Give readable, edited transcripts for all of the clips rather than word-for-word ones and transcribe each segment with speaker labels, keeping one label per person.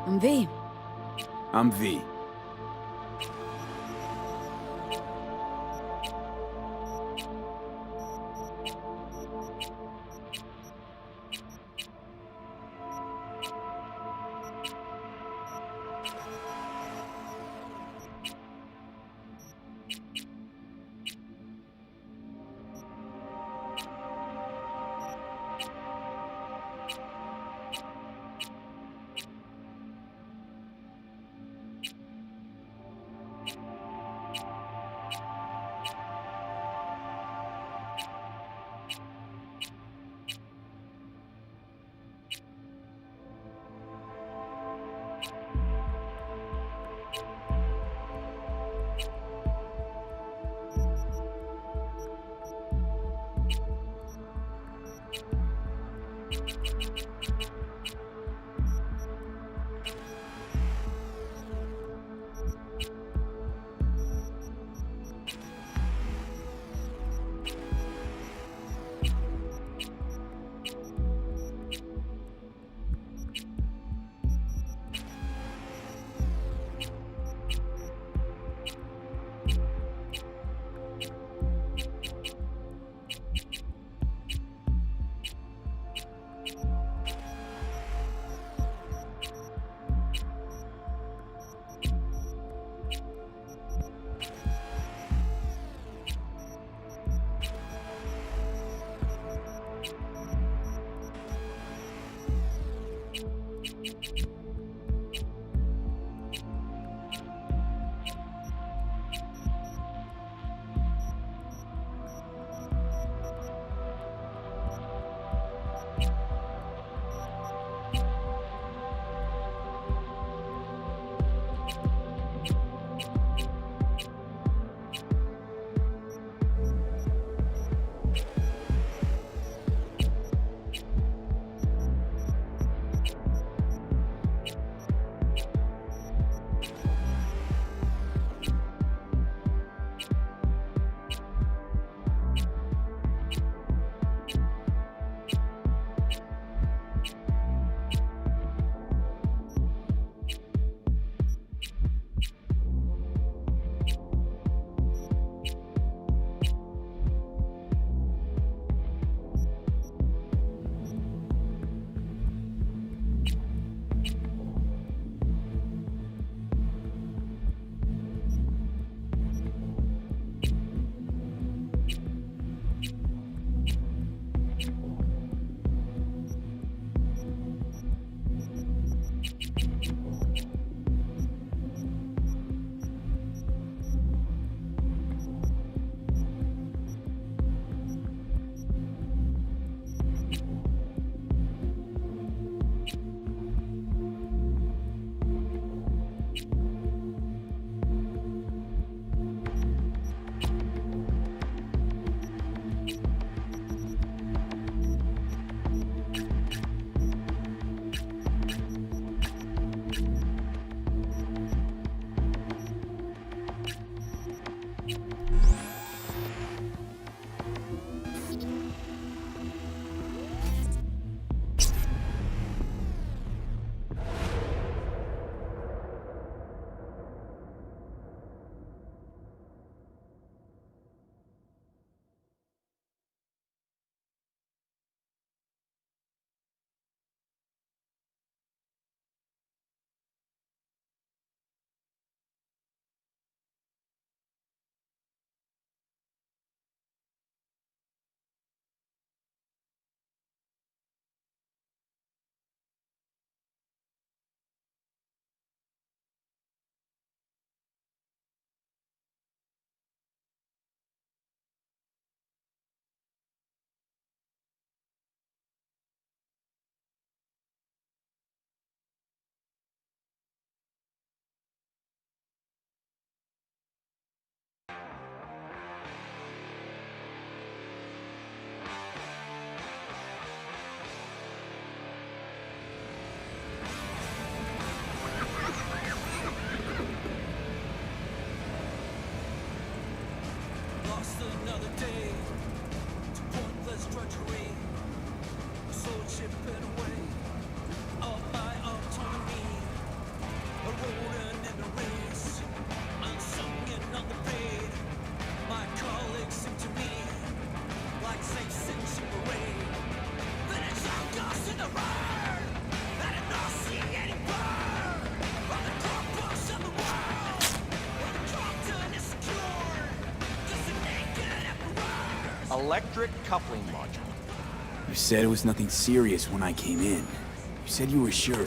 Speaker 1: I'm V.
Speaker 2: I'm V.
Speaker 3: chipping away all my autonomy.
Speaker 1: electric coupling module.
Speaker 2: You said it was nothing serious when I came in. You said you were sure.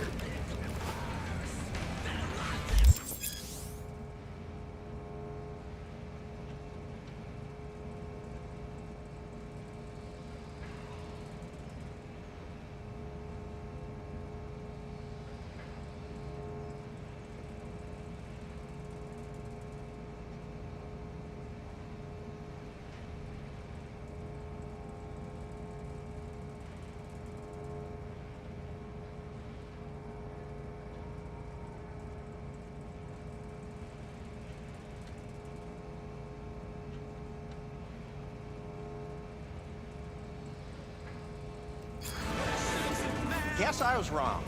Speaker 1: Guess I was wrong.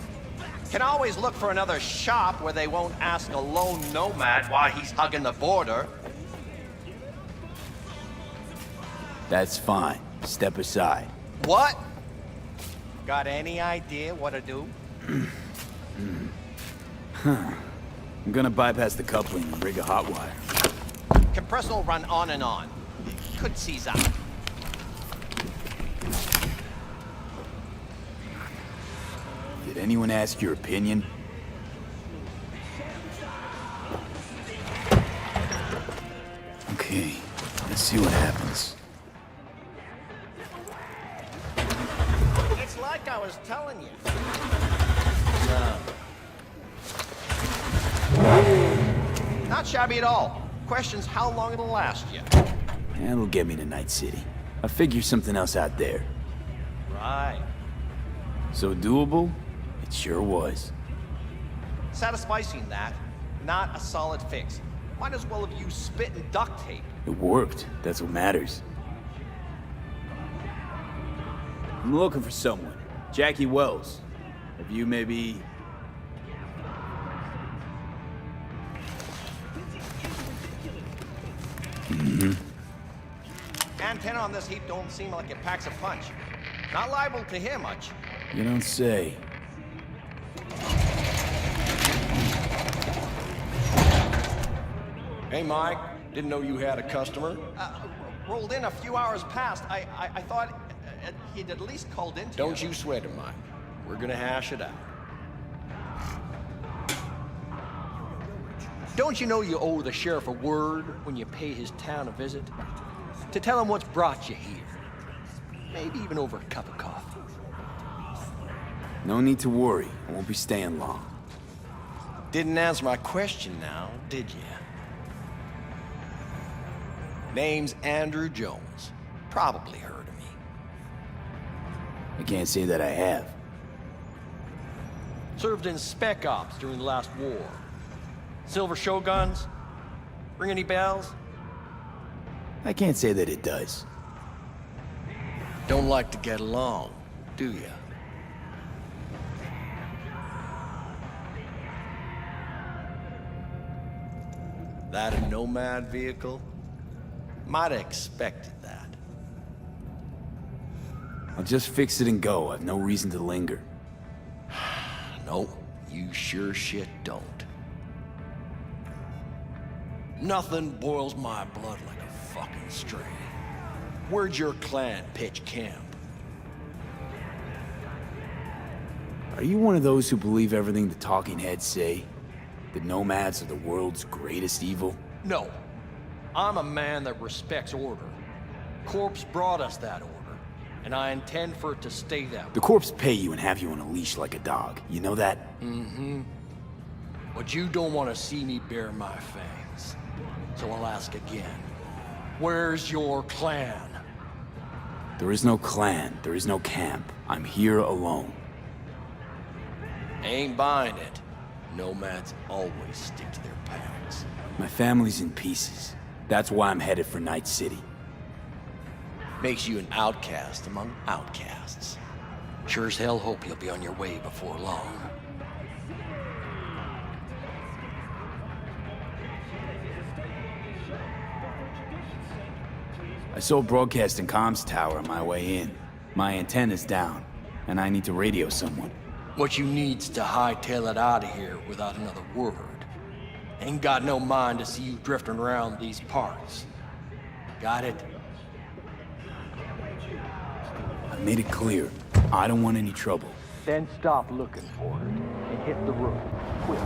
Speaker 1: Can always look for another shop where they won't ask a lone nomad why he's hugging the border.
Speaker 2: That's fine. Step aside.
Speaker 1: What? Got any idea what to do?
Speaker 2: I'm gonna bypass the coupling and rig a hot wire.
Speaker 1: Compressor will run on and on. Could seize out.
Speaker 2: Did anyone ask your opinion? Okay, let's see what happens.
Speaker 1: It's like I was telling you. Not shabby at all. Question's how long it'll last you.
Speaker 2: That'll get me to Night City. I'll figure something else out there.
Speaker 1: Right.
Speaker 2: So doable? It sure was.
Speaker 1: Satisficing that, not a solid fix. Might as well have used spit and duct tape.
Speaker 2: It worked. That's what matters. I'm looking for someone. Jackie Wells. Have you maybe...
Speaker 1: Antenna on this heap don't seem like it packs a punch. Not liable to hear much.
Speaker 2: You don't say.
Speaker 3: Hey, Mike. Didn't know you had a customer.
Speaker 1: Rolled in a few hours past. I thought he'd at least called in to
Speaker 3: Don't you sweat it, Mike. We're gonna hash it out.
Speaker 1: Don't you know you owe the sheriff a word when you pay his town a visit? To tell him what's brought you here. Maybe even over a cup of coffee.
Speaker 2: No need to worry. I won't be staying long.
Speaker 3: Didn't answer my question now, did you? Name's Andrew Jones. Probably heard of me.
Speaker 2: I can't say that I have.
Speaker 1: Served in Spec Ops during the last war. Silver Shoguns? Ring any bells?
Speaker 2: I can't say that it does.
Speaker 3: Don't like to get along, do ya? That a Nomad vehicle? Might have expected that.
Speaker 2: I'll just fix it and go. I've no reason to linger.
Speaker 3: No, you sure shit don't. Nothing boils my blood like a fucking stray. Where'd your clan pitch camp?
Speaker 2: Are you one of those who believe everything the talking heads say? That nomads are the world's greatest evil?
Speaker 1: No. I'm a man that respects order. Corpse brought us that order, and I intend for it to stay that way.
Speaker 2: The corpse pay you and have you on a leash like a dog. You know that?
Speaker 1: Mm-hmm. But you don't want to see me bare my fangs. So I'll ask again. Where's your clan?
Speaker 2: There is no clan. There is no camp. I'm here alone.
Speaker 3: Ain't buying it. Nomads always stick to their packs.
Speaker 2: My family's in pieces. That's why I'm headed for Night City.
Speaker 3: Makes you an outcast among outcasts.
Speaker 1: Sure as hell hope you'll be on your way before long.
Speaker 2: I saw a broadcasting comms tower on my way in. My antenna's down, and I need to radio someone.
Speaker 1: What you need's to hightail it out of here without another word. Ain't got no mind to see you drifting around these parts. Got it?
Speaker 2: Made it clear. I don't want any trouble.
Speaker 1: Then stop looking for it and hit the road. Quick.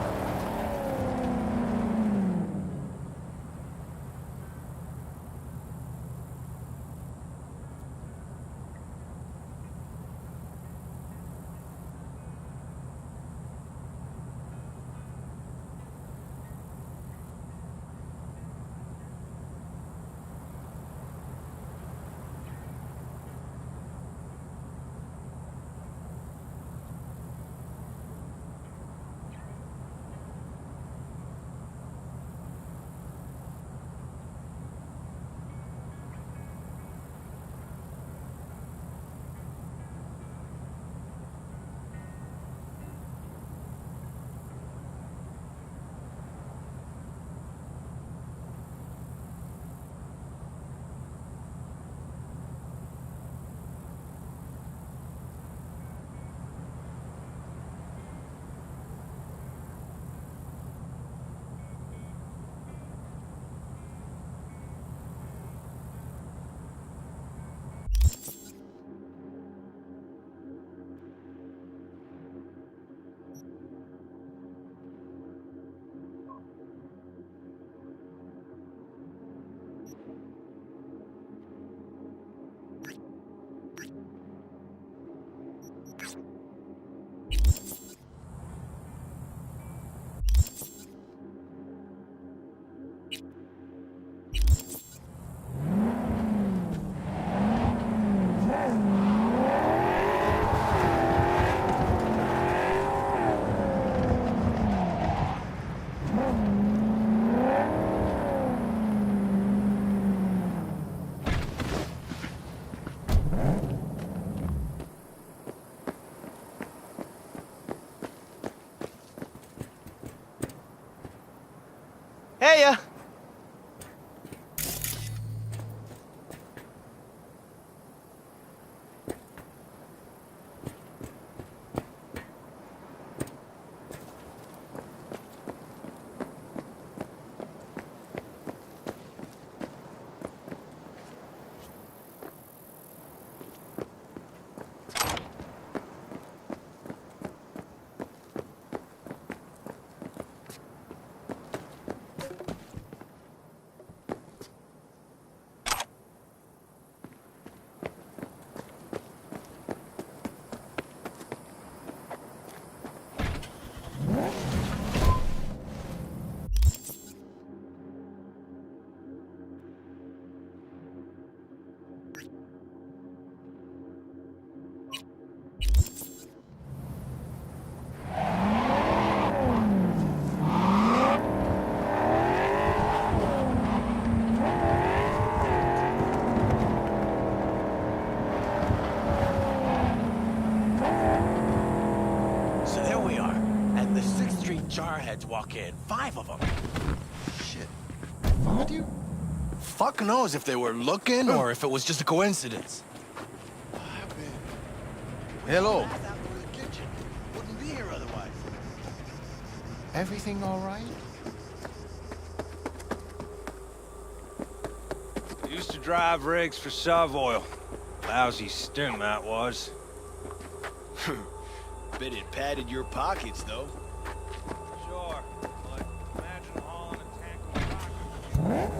Speaker 4: Heya!
Speaker 5: So there we are, and the 6th Street jarheads walk in. 5 of them.
Speaker 3: Shit. Found you?
Speaker 5: Fuck knows if they were looking or if it was just a coincidence.
Speaker 3: Hello.
Speaker 5: Wouldn't be here otherwise.
Speaker 3: Everything all right?
Speaker 6: Used to drive rigs for Savoil. Lousy stint that was.
Speaker 3: Bet it padded your pockets, though.
Speaker 6: Sure, but imagine hauling a tank of rockets.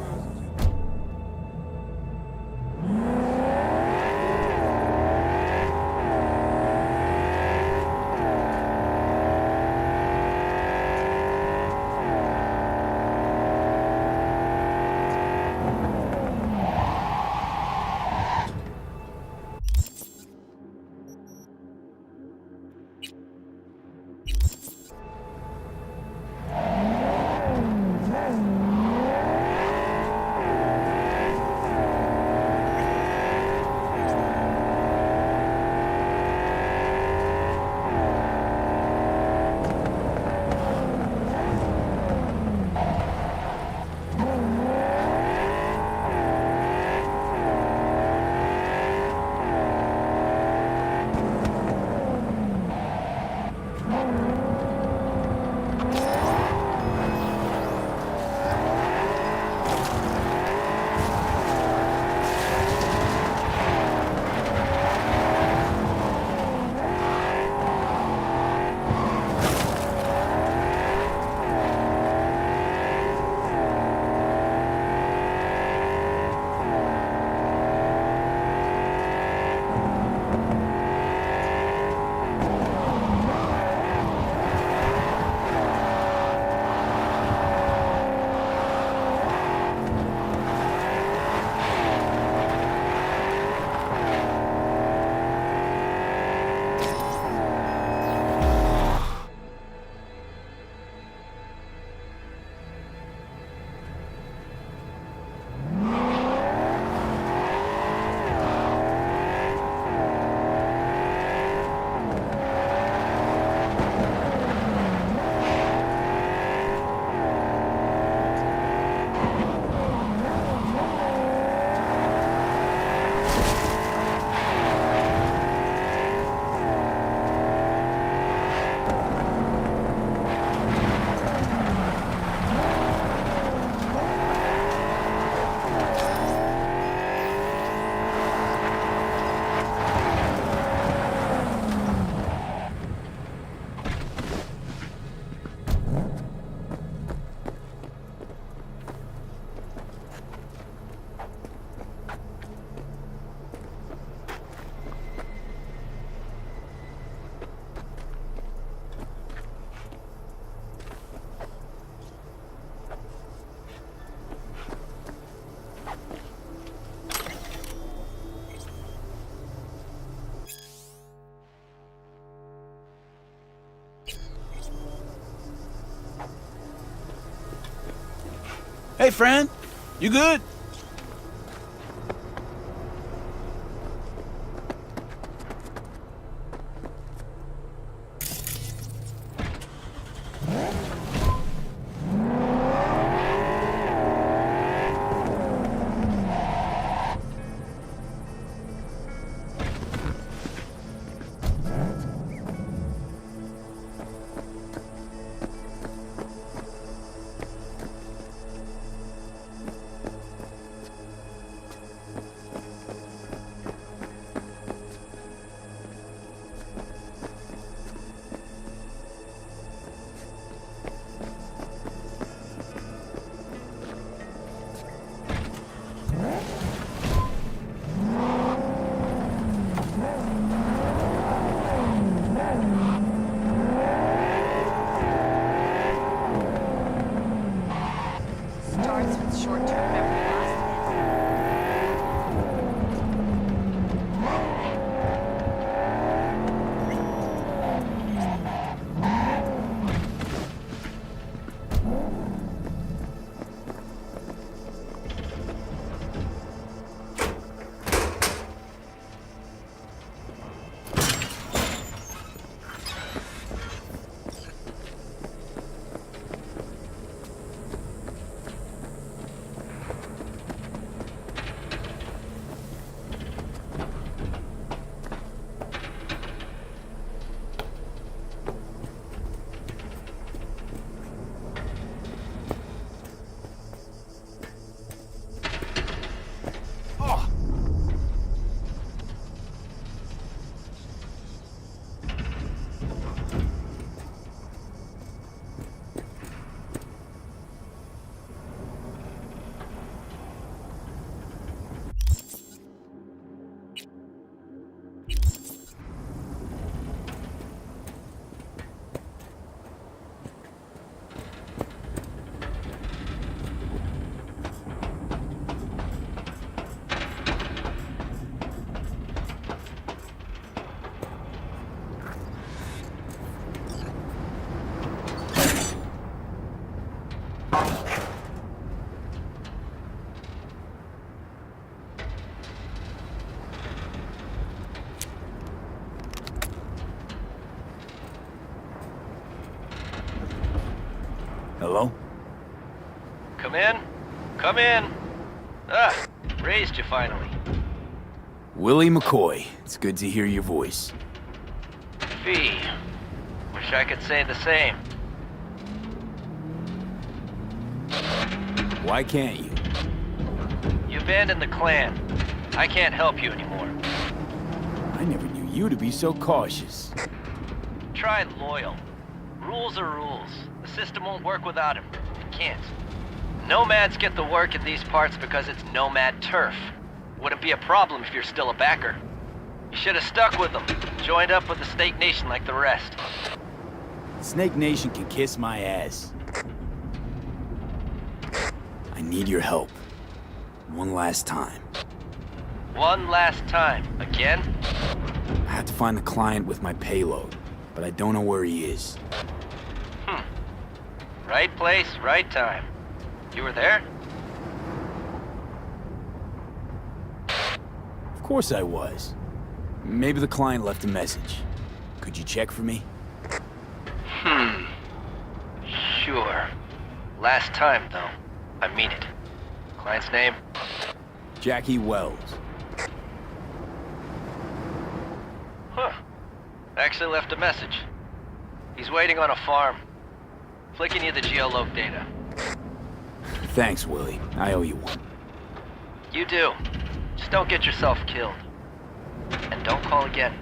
Speaker 2: Hey, friend. You good?
Speaker 4: Starts with short-term memory loss.
Speaker 2: Hello?
Speaker 7: Come in. Come in. Ah, raised you finally.
Speaker 2: Willie McCoy. It's good to hear your voice.
Speaker 7: Fee. Wish I could say the same.
Speaker 2: Why can't you?
Speaker 7: You abandoned the clan. I can't help you anymore.
Speaker 2: I never knew you to be so cautious.
Speaker 7: Try loyal. Rules are rules. The system won't work without him. It can't. Nomads get the work in these parts because it's Nomad turf. Wouldn't be a problem if you're still a backer. You should have stuck with them. Joined up with the Snake Nation like the rest.
Speaker 2: Snake Nation can kiss my ass. I need your help. One last time.
Speaker 7: One last time. Again?
Speaker 2: I have to find the client with my payload, but I don't know where he is.
Speaker 7: Right place, right time. You were there?
Speaker 2: Of course I was. Maybe the client left a message. Could you check for me?
Speaker 7: Sure. Last time, though. I mean it. Client's name?
Speaker 2: Jackie Wells.
Speaker 7: Huh. Actually left a message. He's waiting on a farm. Flicking you the geoloc data.
Speaker 2: Thanks, Willie. I owe you one.
Speaker 7: You do. Just don't get yourself killed. And don't call again.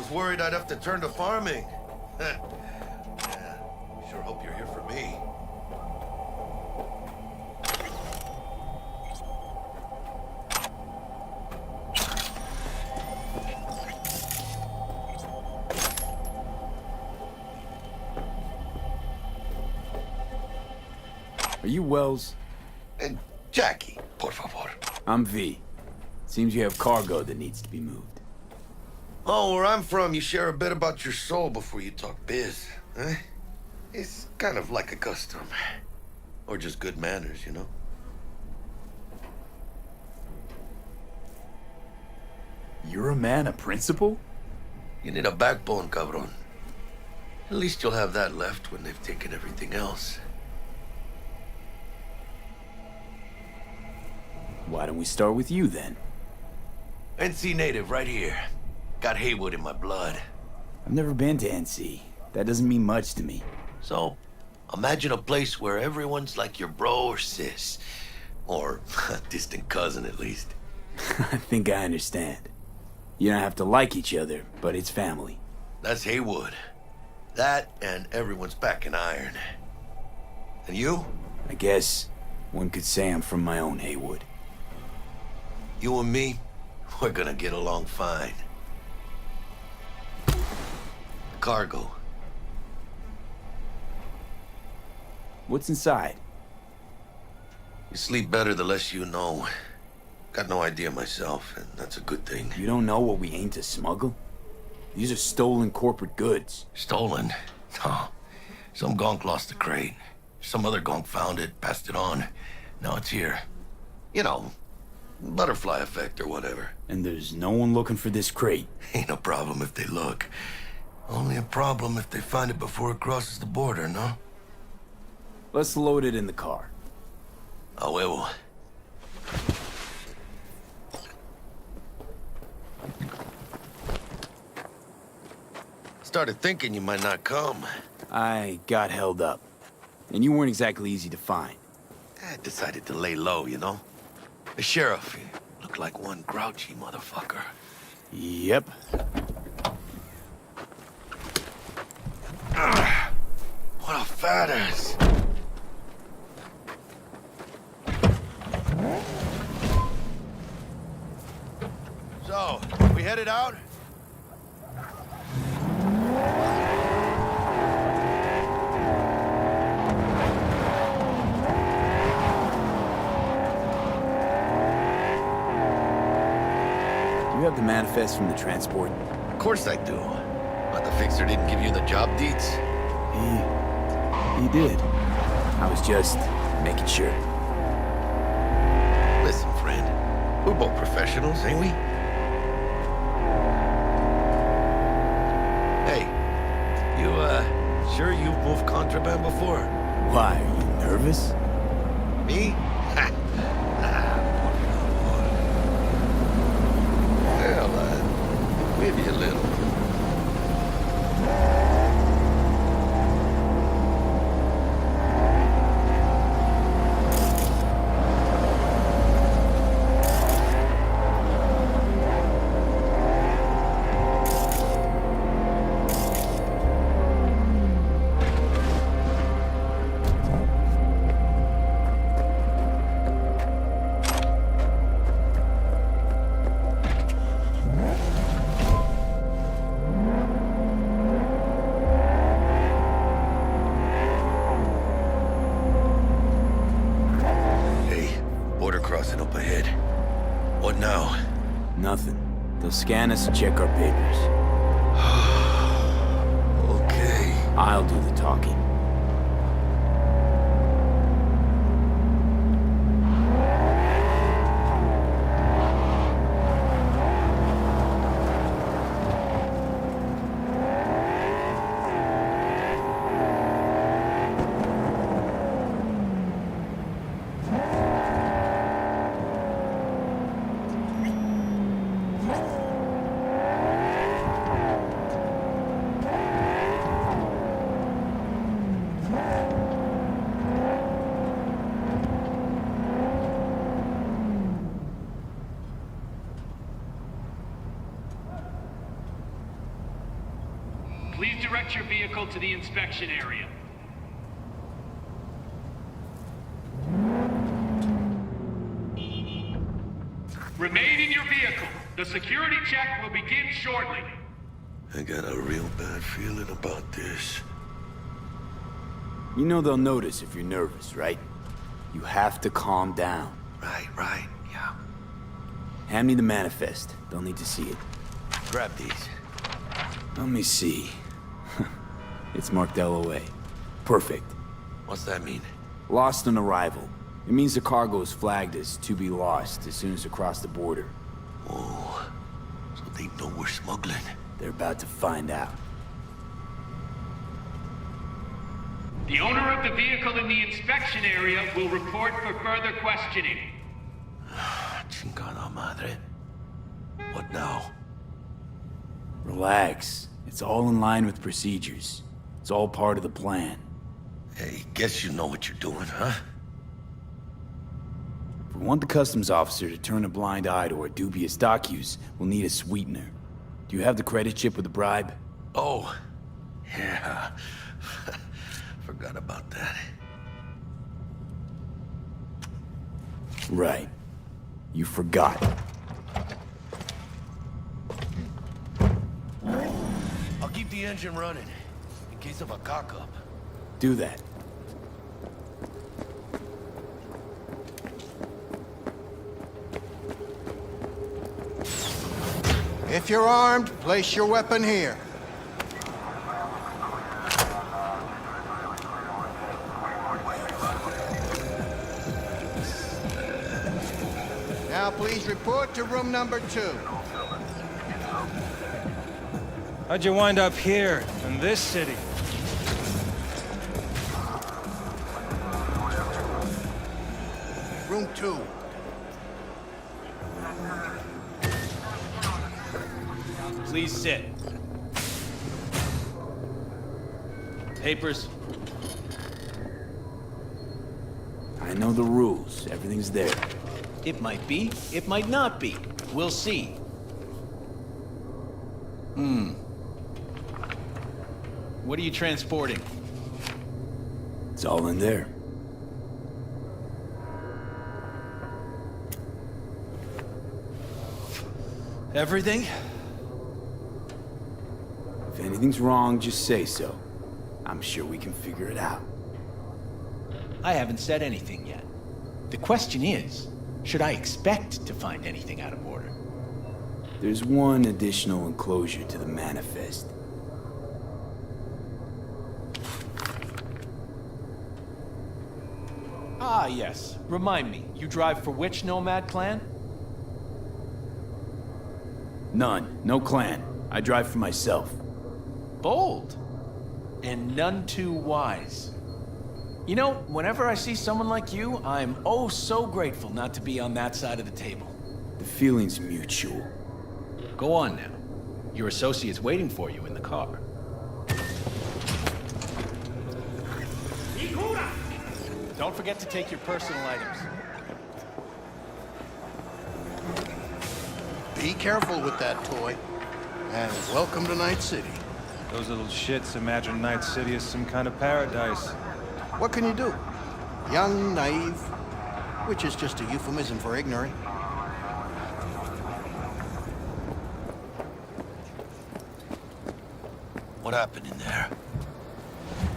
Speaker 8: was worried I'd have to turn to farming. Yeah, sure hope you're here for me.
Speaker 2: Are you Wells?
Speaker 8: And Jackie, por favor.
Speaker 2: I'm V. Seems you have cargo that needs to be moved.
Speaker 8: Oh, where I'm from, you share a bit about your soul before you talk biz, huh? It's kind of like a custom. Or just good manners, you know?
Speaker 2: You're a man of principle?
Speaker 8: You need a backbone, cabron. At least you'll have that left when they've taken everything else.
Speaker 2: Why don't we start with you, then?
Speaker 8: NC native, right here. Got Haywood in my blood.
Speaker 2: I've never been to NC. That doesn't mean much to me.
Speaker 8: So, imagine a place where everyone's like your bro or sis. Or a distant cousin, at least.
Speaker 2: I think I understand. You don't have to like each other, but it's family.
Speaker 8: That's Haywood. That and everyone's back in iron. And you?
Speaker 2: I guess one could say I'm from my own Haywood.
Speaker 8: You and me, we're gonna get along fine. Cargo.
Speaker 2: What's inside?
Speaker 8: You sleep better the less you know. Got no idea myself, and that's a good thing.
Speaker 2: You don't know what we aim to smuggle? These are stolen corporate goods.
Speaker 8: Stolen? No. Some gonk lost the crate. Some other gonk found it, passed it on. Now it's here. You know, butterfly effect or whatever.
Speaker 2: And there's no one looking for this crate.
Speaker 8: Ain't no problem if they look. Only a problem if they find it before it crosses the border, no?
Speaker 2: Let's load it in the car.
Speaker 8: A huevo. Started thinking you might not come.
Speaker 2: I got held up. And you weren't exactly easy to find.
Speaker 8: I decided to lay low, you know? The sheriff, he looked like one grouchy motherfucker.
Speaker 2: Yep.
Speaker 8: What a fat ass. So, we headed out?
Speaker 2: You have the manifest from the transport?
Speaker 8: Of course I do. But the fixer didn't give you the job deeds?
Speaker 2: He did. I was just making sure.
Speaker 8: Listen, friend. We're both professionals, ain't we? Hey, you, sure you've moved contraband before?
Speaker 2: Why, are you nervous?
Speaker 8: Me? Well, maybe a little. Crossing up ahead. What now?
Speaker 2: Nothing. They'll scan us and check our papers.
Speaker 8: Okay.
Speaker 2: I'll do the talking.
Speaker 9: direct your vehicle to the inspection area. Remain in your vehicle. The security check will begin shortly.
Speaker 8: I got a real bad feeling about this.
Speaker 2: You know they'll notice if you're nervous, right? You have to calm down.
Speaker 8: Right, yeah.
Speaker 2: Hand me the manifest. They'll need to see it.
Speaker 8: Grab these.
Speaker 2: Let me see. It's marked LOA. Perfect.
Speaker 8: What's that mean?
Speaker 2: Lost on arrival. It means the cargo is flagged as to be lost as soon as they cross the border.
Speaker 8: Oh, so they know we're smuggling.
Speaker 2: They're about to find out.
Speaker 9: The owner of the vehicle in the inspection area will report for further questioning.
Speaker 8: Chingada madre. What now?
Speaker 2: Relax. It's all in line with procedures. It's all part of the plan.
Speaker 8: Hey, guess you know what you're doing, huh?
Speaker 2: If we want the customs officer to turn a blind eye to our dubious dock use, we'll need a sweetener. Do you have the credit chip with the bribe?
Speaker 8: Oh, yeah. Forgot about that.
Speaker 2: Right. You forgot.
Speaker 8: I'll keep the engine running, in case of a cock-up.
Speaker 2: Do that.
Speaker 10: If you're armed, place your weapon here. Now please report to room number 2.
Speaker 6: How'd you wind up here, in this city?
Speaker 10: Room 2.
Speaker 11: Please sit. Papers?
Speaker 2: I know the rules. Everything's there.
Speaker 11: It might be, it might not be. We'll see. What are you transporting?
Speaker 2: It's all in there.
Speaker 11: Everything?
Speaker 2: If anything's wrong, just say so. I'm sure we can figure it out.
Speaker 11: I haven't said anything yet. The question is, should I expect to find anything out of order?
Speaker 2: There's one additional enclosure to the manifest.
Speaker 11: Ah, yes. Remind me, you drive for which Nomad clan?
Speaker 2: None. No clan. I drive for myself.
Speaker 11: Bold. And none too wise. You know, whenever I see someone like you, I'm oh so grateful not to be on that side of the table.
Speaker 2: The feeling's mutual.
Speaker 11: Go on now. Your associate's waiting for you in the car. Don't forget to take your personal items.
Speaker 10: Be careful with that toy. And welcome to Night City.
Speaker 6: Those little shits imagine Night City as some kind of paradise.
Speaker 10: What can you do? Young, naive, which is just a euphemism for ignorant.
Speaker 8: What happened in there?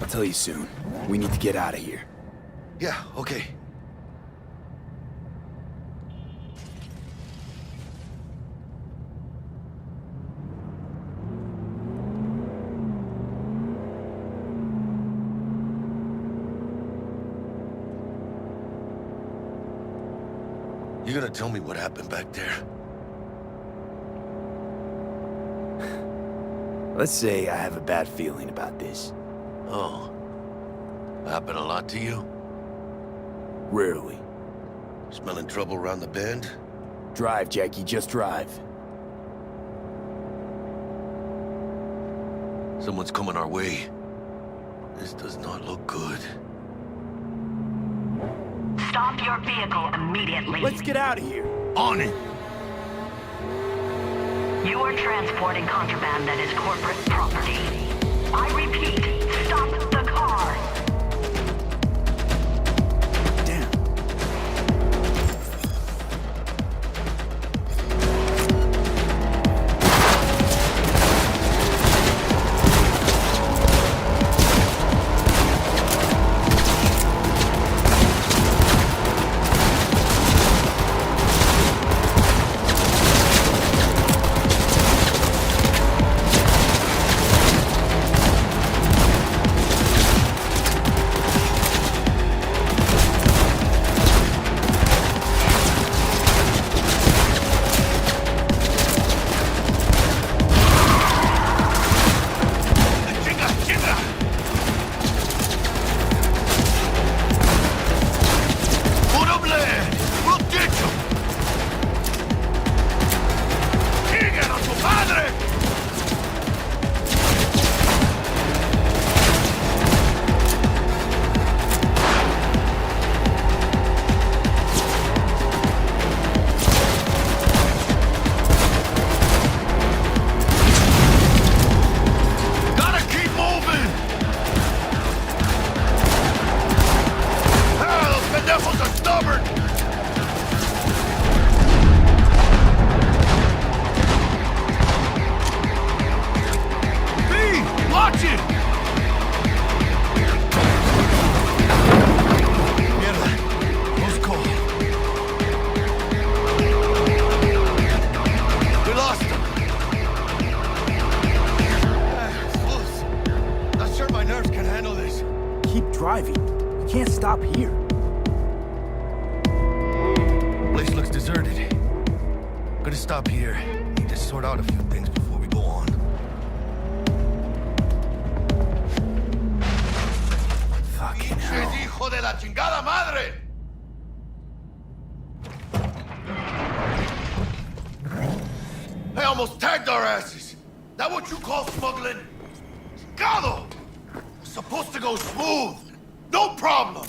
Speaker 2: I'll tell you soon. We need to get out of here.
Speaker 8: Yeah, okay. You gonna tell me what happened back there?
Speaker 2: Let's say I have a bad feeling about this.
Speaker 8: Oh. Happened a lot to you?
Speaker 2: Rarely.
Speaker 8: Smelling trouble around the bend?
Speaker 2: Drive, Jackie, just drive.
Speaker 8: Someone's coming our way. This does not look good.
Speaker 12: Stop your vehicle immediately.
Speaker 2: Let's get out of here.
Speaker 8: On it!
Speaker 12: You are transporting contraband that is corporate property. I repeat, stop the car.
Speaker 2: Damn. Driving. You can't stop here.
Speaker 8: Place looks deserted. Gonna stop here. Need to sort out a few things before we go on.
Speaker 2: Fucking hell.
Speaker 8: ¡Hijo de la chingada madre! They almost tagged our asses. That what you call smuggling? Chingado! Supposed to go smooth. No problem.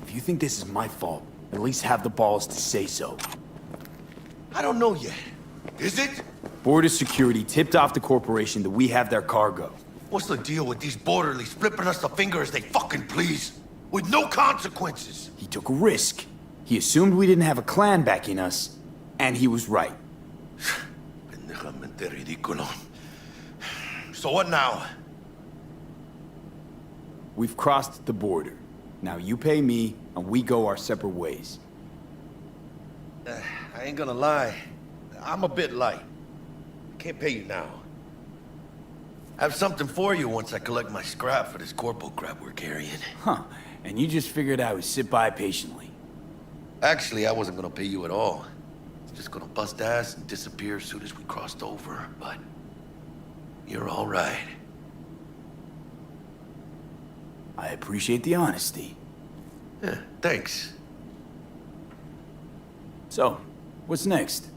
Speaker 2: If you think this is my fault, at least have the balls to say so.
Speaker 8: I don't know yet. Is it?
Speaker 2: Border security tipped off the corporation that we have their cargo.
Speaker 8: What's the deal with these borderlies flipping us the finger as they fucking please? With no consequences.
Speaker 2: He took a risk. He assumed we didn't have a clan backing us, and he was right.
Speaker 8: Pendejamente ridículo. So what now?
Speaker 2: We've crossed the border. Now you pay me, and we go our separate ways.
Speaker 8: I ain't gonna lie. I'm a bit light. Can't pay you now. I have something for you once I collect my scrap for this corpo crap we're carrying.
Speaker 2: Huh. And you just figured I would sit by patiently.
Speaker 8: Actually, I wasn't gonna pay you at all. Just gonna bust ass and disappear as soon as we crossed over, but... you're all right.
Speaker 2: I appreciate the honesty.
Speaker 8: Yeah, thanks.
Speaker 2: So, what's next?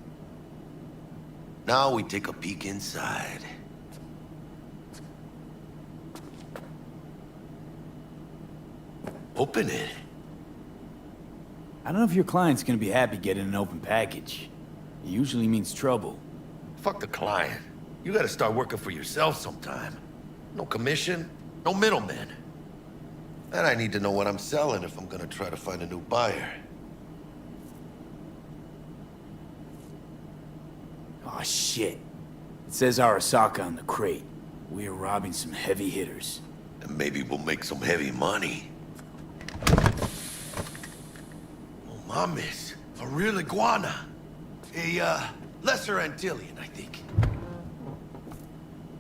Speaker 8: Now we take a peek inside. Open it.
Speaker 2: I don't know if your client's gonna be happy getting an open package. It usually means trouble.
Speaker 8: Fuck the client. You gotta start working for yourself sometime. No commission, no middleman. And I need to know what I'm selling if I'm gonna try to find a new buyer.
Speaker 2: Aw, shit. It says Arasaka on the crate. We are robbing some heavy hitters.
Speaker 8: And maybe we'll make some heavy money. Oh, mames. A real iguana. A, lesser Antillean, I think.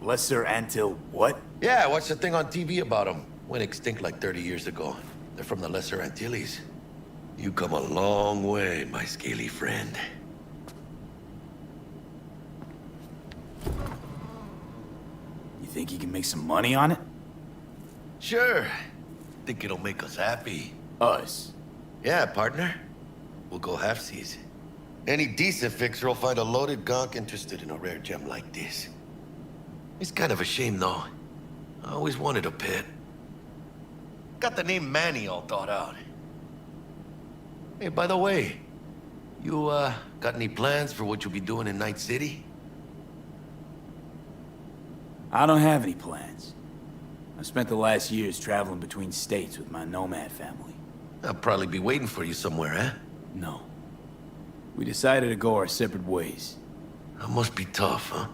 Speaker 2: Lesser Antil what?
Speaker 8: Yeah, I watched a thing on TV about them. Went extinct like 30 years ago. They're from the Lesser Antilles. You come a long way, my scaly friend.
Speaker 2: You think you can make some money on it?
Speaker 8: Sure. Think it'll make us happy.
Speaker 2: Us?
Speaker 8: Yeah, partner. We'll go halfsies. Any decent fixer will find a loaded gonk interested in a rare gem like this. It's kind of a shame, though. I always wanted a pet. Got the name Manny all thought out. Hey, by the way, You, got any plans for what you'll be doing in Night City?
Speaker 2: I don't have any plans. I spent the last years traveling between states with my Nomad family.
Speaker 8: I'll probably be waiting for you somewhere, eh?
Speaker 2: No. We decided to go our separate ways.
Speaker 8: That must be tough, huh?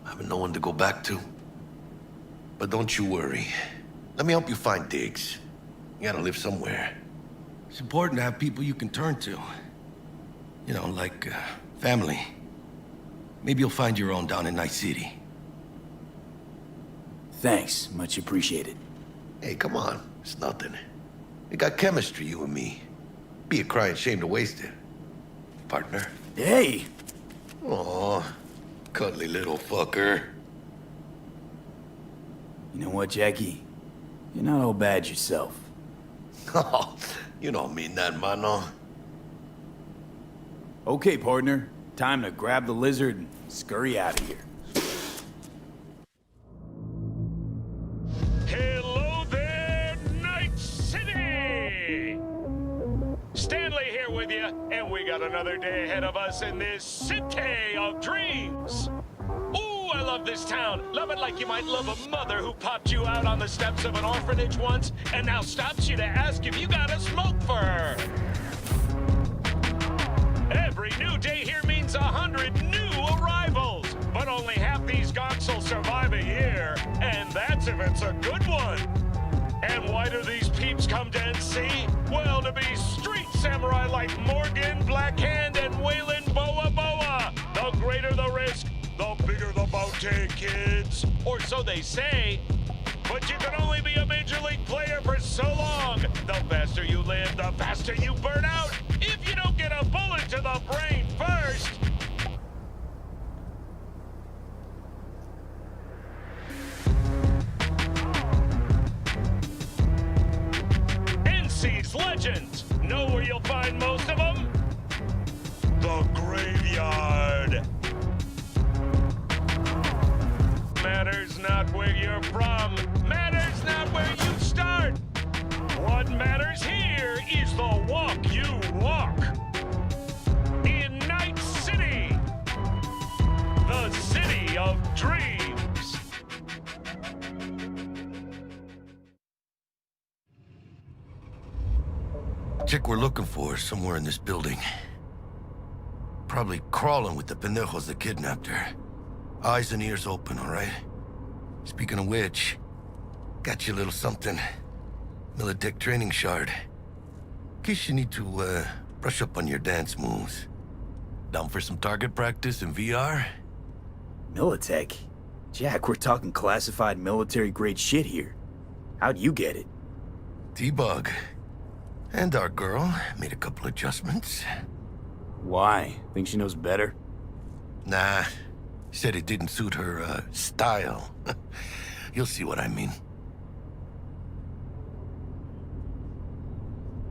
Speaker 8: Having no one to go back to. But don't you worry. Let me help you find digs. You gotta live somewhere. It's important to have people you can turn to. You know, like, family. Maybe you'll find your own down in Night City.
Speaker 2: Thanks, much appreciated.
Speaker 8: Hey, come on. It's nothing. We got chemistry, you and me. Be a crying shame to waste it. Partner.
Speaker 2: Hey!
Speaker 8: Aw, cuddly little fucker.
Speaker 2: You know what, Jackie? You're not all bad yourself.
Speaker 8: Oh, you don't mean that, mano.
Speaker 2: Okay, partner. Time to grab the lizard and scurry out of here.
Speaker 9: Hello there, Night City! Stanley here with you, and we got another day ahead of us in this city of dreams. Ooh, I love this town. Love it like you might love a mother who popped you out on the steps of an orphanage once and now stops you to ask if you got a smoke for her. Every new day here means 100 new arrivals, but only half these gonks will survive a year, and that's if it's a good one. And why do these peeps come to NC? Well, to be street samurai like Morgan, Blackhand, and Waylon Boa Boa. The greater the risk, the bigger the bounty, kids. Or so they say. But you can only be a major league player for so long. The faster you live, the faster you burn out. If you don't get a bullet to the brain first. NC's legends. Know where you'll find most of them? The graveyard. Matters not where you're from. Matters not where you start. What matters here is the walk you walk. In Night City, the city of dreams.
Speaker 8: Chick we're looking for is somewhere in this building. Probably crawling with the pendejos that kidnapped her. Eyes and ears open, all right? Speaking of which, got you a little something. Militech training shard. In case you need to, brush up on your dance moves. Down for some target practice in VR?
Speaker 2: Militech? Jack, we're talking classified military-grade shit here. How'd you get it?
Speaker 8: T-Bug. And our girl made a couple adjustments.
Speaker 2: Why? Think she knows better?
Speaker 8: Nah. Said it didn't suit her, style. You'll see what I mean.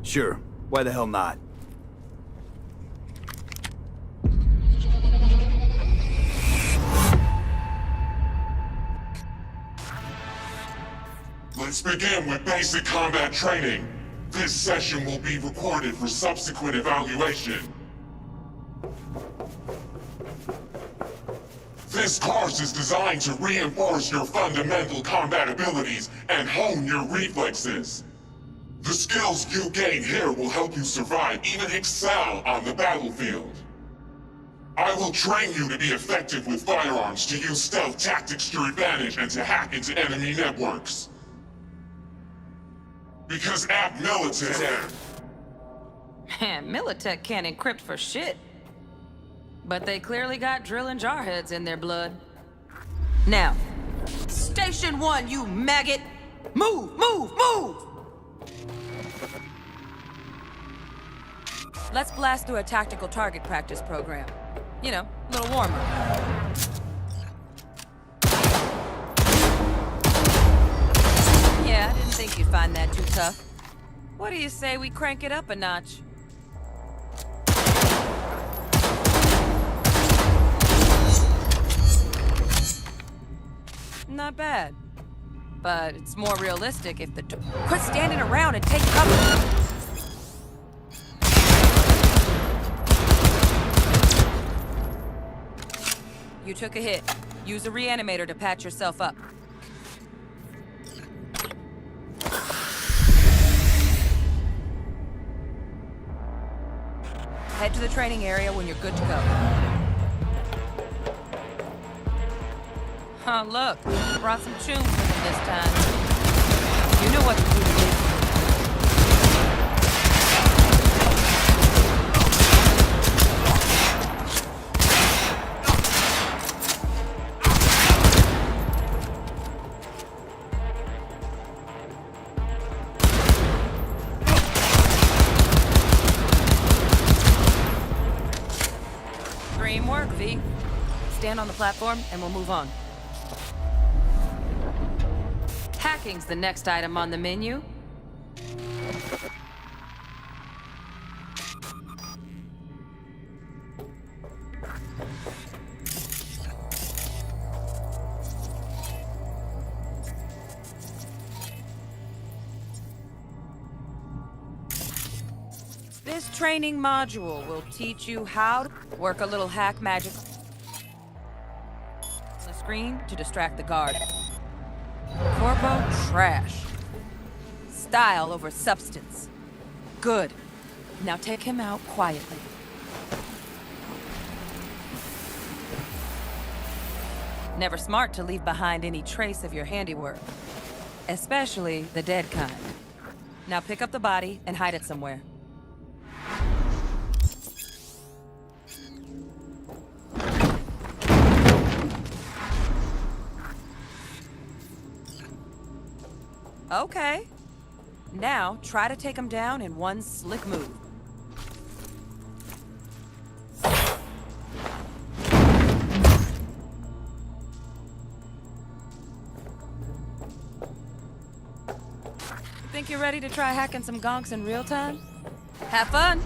Speaker 2: Sure. Why the hell not?
Speaker 13: Let's begin with basic combat training. This session will be recorded for subsequent evaluation. This course is designed to reinforce your fundamental combat abilities and hone your reflexes. The skills you gain here will help you survive, even excel on the battlefield. I will train you to be effective with firearms, to use stealth tactics to your advantage, and to hack into enemy networks. Because at Militech...
Speaker 4: Man, Militech can't encrypt for shit. But they clearly got drill and jarheads in their blood. Now, Station 1, you maggot! Move, move, move! Let's blast through a tactical target practice program. You know, a little warmer. Yeah, I didn't think you'd find that too tough. What do you say we crank it up a notch? Not bad. But it's more realistic if the... Quit standing around and take cover! You took a hit. Use a reanimator to patch yourself up. Head to the training area when you're good to go. Oh, look. Brought some tunes with him this time. You know what to do to me. Dream work, V. Stand on the platform and we'll move on. Hacking's the next item on the menu. This training module will teach you how to work a little hack magic on the screen to distract the guard. Corpo trash. Style over substance. Good. Now take him out quietly. Never smart to leave behind any trace of your handiwork. Especially the dead kind. Now pick up the body and hide it somewhere. Okay. Now, try to take him down in one slick move. Think you're ready to try hacking some gonks in real time? Have fun!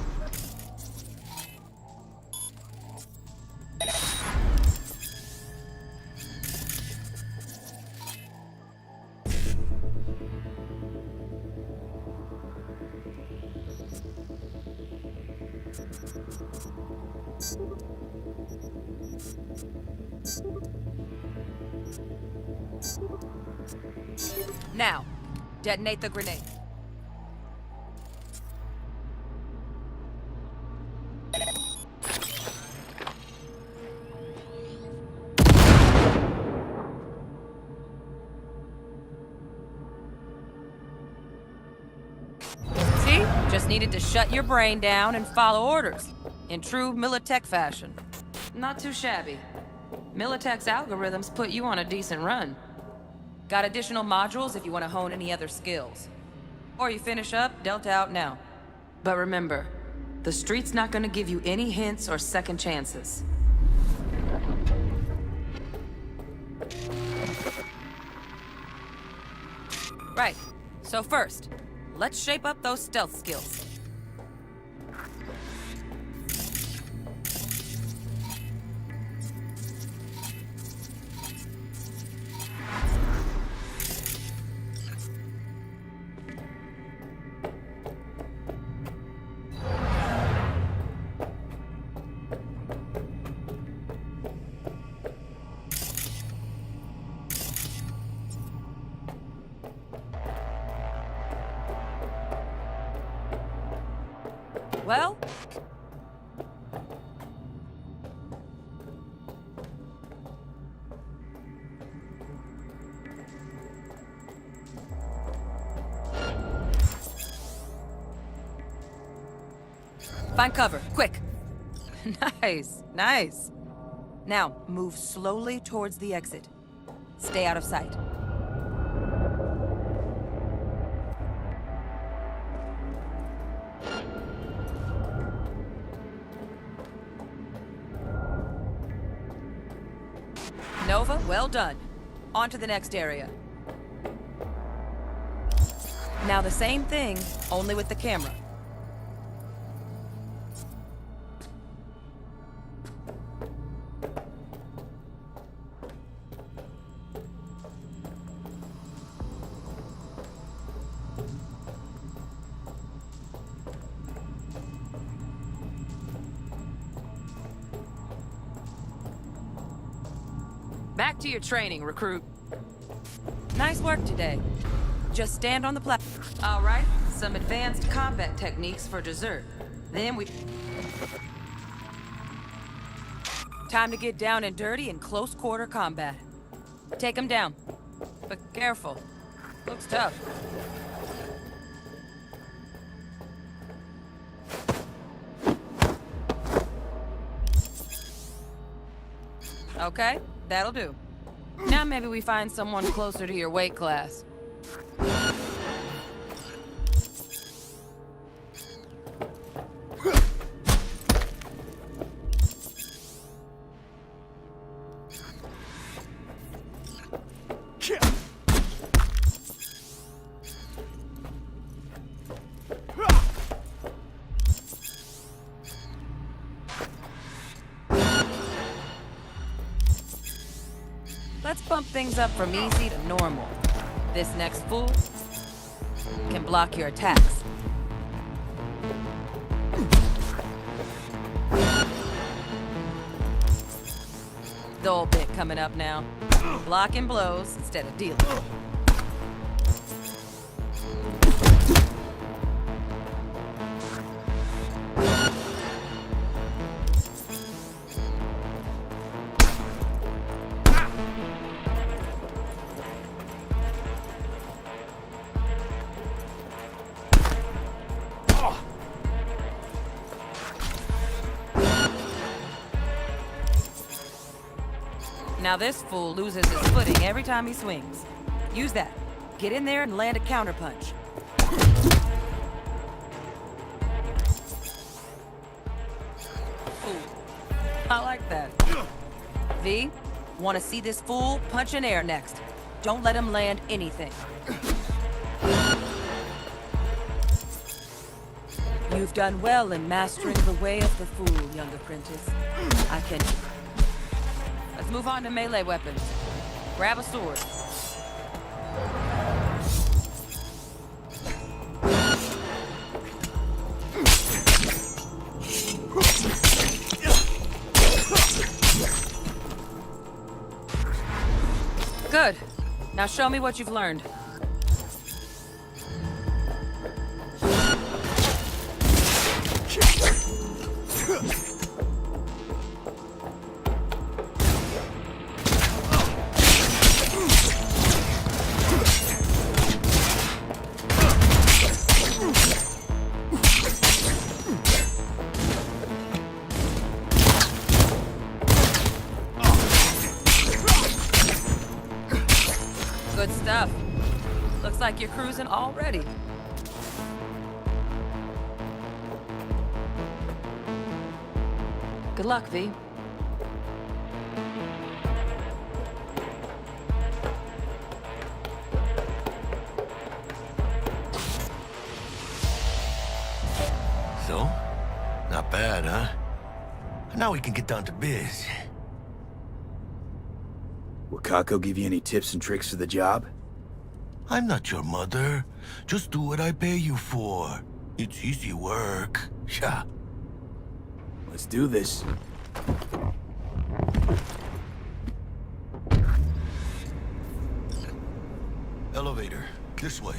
Speaker 4: Now, detonate the grenade. See? Just needed to shut your brain down and follow orders. In true Militech fashion. Not too shabby. Militech's algorithms put you on a decent run. Got additional modules if you want to hone any other skills. Or you finish up, Delta out now. But remember, the street's not gonna give you any hints or second chances. Right, so first, let's shape up those stealth skills. Well? Find cover, quick. Nice, nice. Now, move slowly towards the exit. Stay out of sight. Nova, well done. On to the next area. Now the same thing, only with the camera. Back to your training, recruit. Nice work today. Just stand on the platform. All right, some advanced combat techniques for dessert. Then we... Time to get down and dirty in close quarter combat. Take him down. But careful. Looks tough. Okay, that'll do. Now maybe we find someone closer to your weight class. Let's bump things up from easy to normal. This next fool can block your attacks. Dull bit coming up now. Blocking blows instead of dealing. Now this fool loses his footing every time he swings. Use that. Get in there and land a counterpunch. Ooh, I like that. V, want to see this fool punch in air next. Don't let him land anything. You've done well in mastering the way of the fool, young apprentice. I can... Let's move on to melee weapons. Grab a sword. Good. Now show me what you've learned. Good stuff. Looks like you're cruising already. Good luck, V.
Speaker 8: So? Not bad, huh? Now we can get down to biz.
Speaker 2: Will Kako give you any tips and tricks for the job?
Speaker 8: I'm not your mother. Just do what I pay you for. It's easy work. Yeah.
Speaker 2: Let's do this.
Speaker 8: Elevator. This way.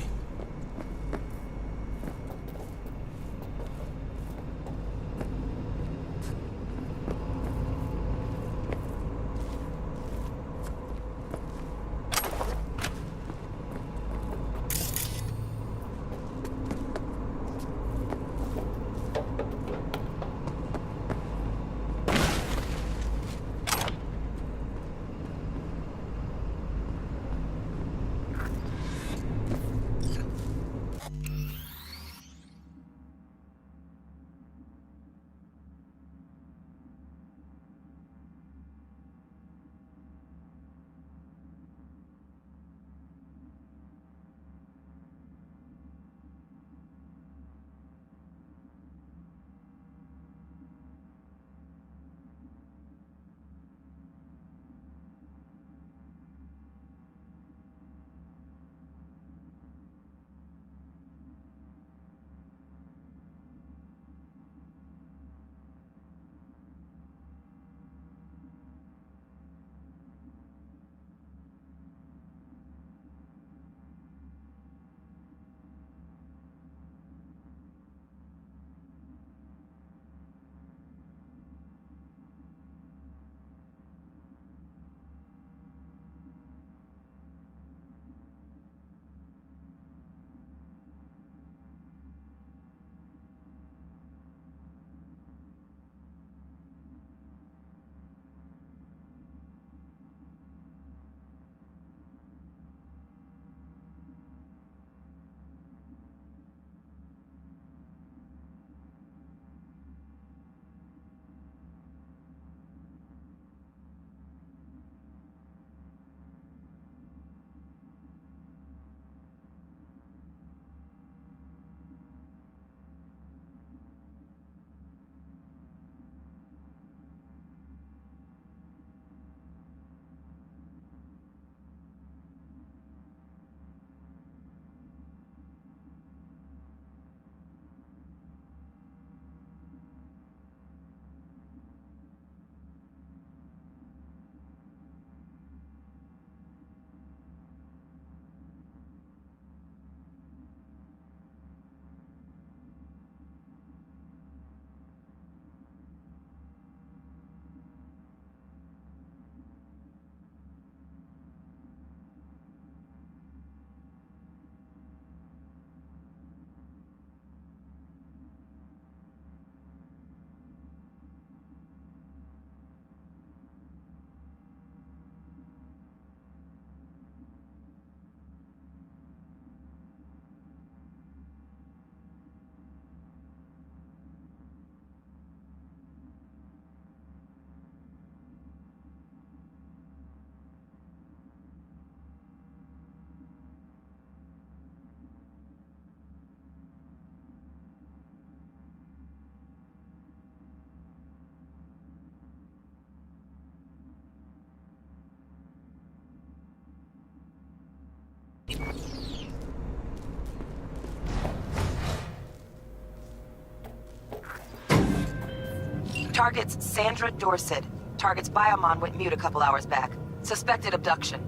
Speaker 14: Target's Sandra Dorset. Target's biomon went mute a couple hours back. Suspected abduction.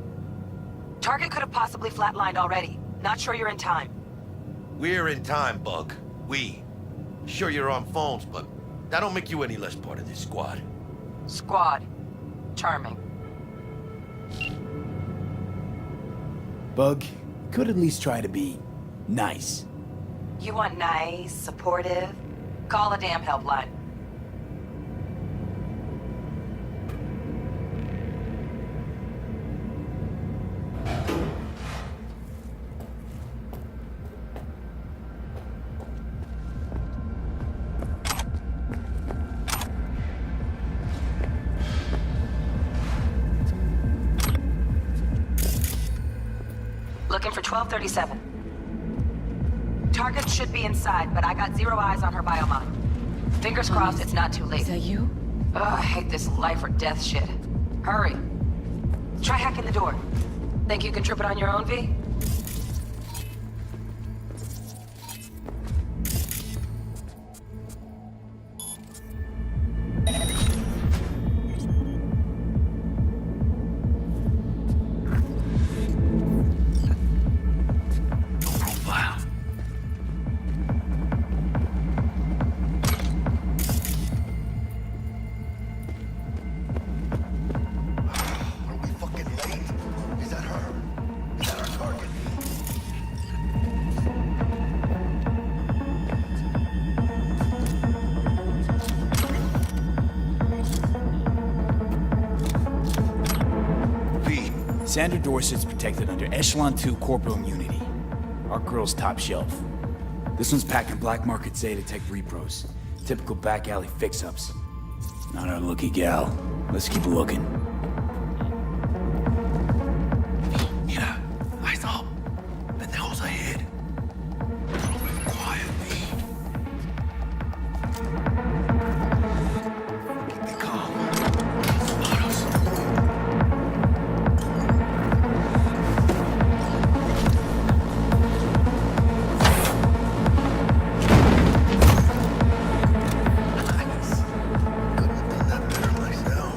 Speaker 14: Target could have possibly flatlined already. Not sure you're in time.
Speaker 8: We're in time, Bug. We. Sure you're on phones, but that don't make you any less part of this squad.
Speaker 14: Squad. Charming.
Speaker 2: Bug, could at least try to be nice.
Speaker 14: You want nice, supportive? Call a damn helpline. Looking for 1237. Target should be inside, but I got 0 eyes on her biomon. Fingers crossed it's not too late.
Speaker 4: Is that you?
Speaker 14: Ugh, I hate this life or death shit. Hurry. Try hacking the door. Think you can trip it on your own, V?
Speaker 2: Sandra Dorset's protected under Echelon 2 corporal immunity. Our girl's top shelf. This one's packing black market Zeta Tech repros. Typical back alley fix-ups. Not our lucky gal. Let's keep looking.
Speaker 8: Mira, eyes up. Pendejos ahead. Quiet, keep it calm. Spot us. Nice. Couldn't have done that better myself.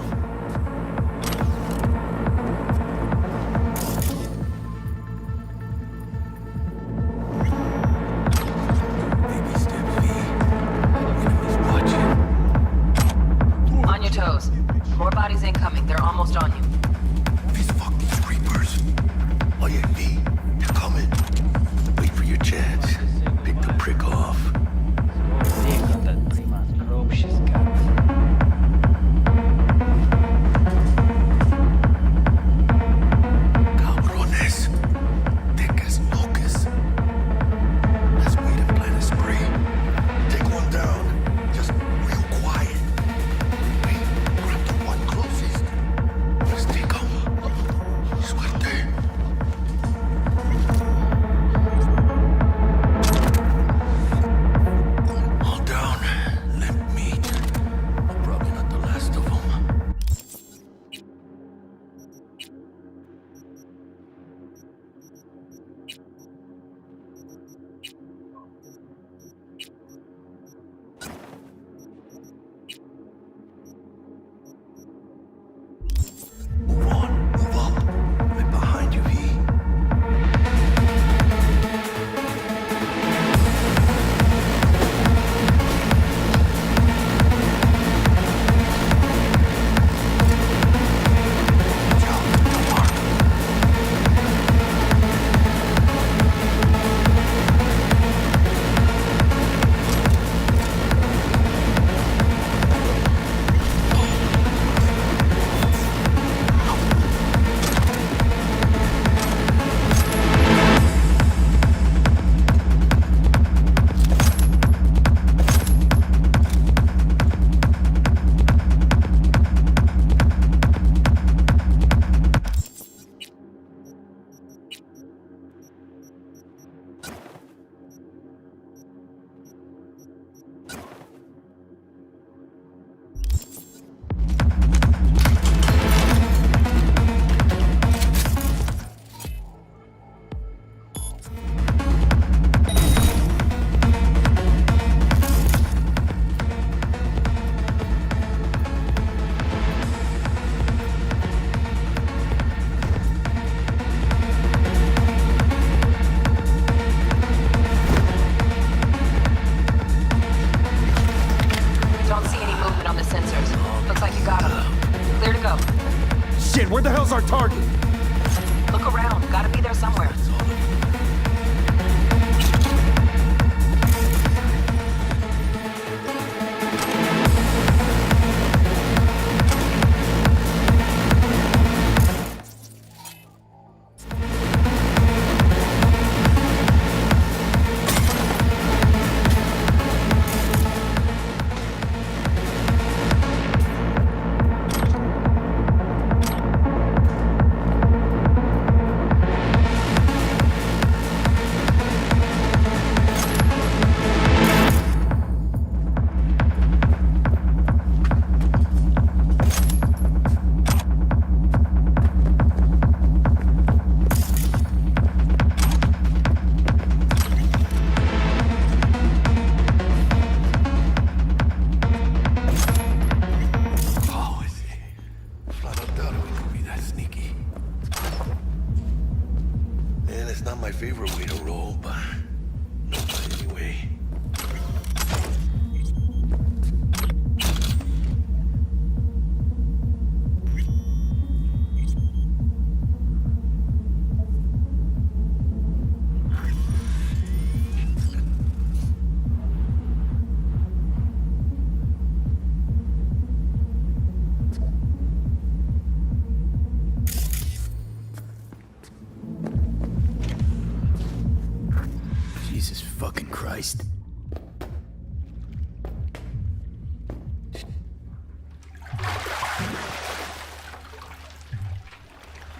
Speaker 2: Jesus fucking Christ.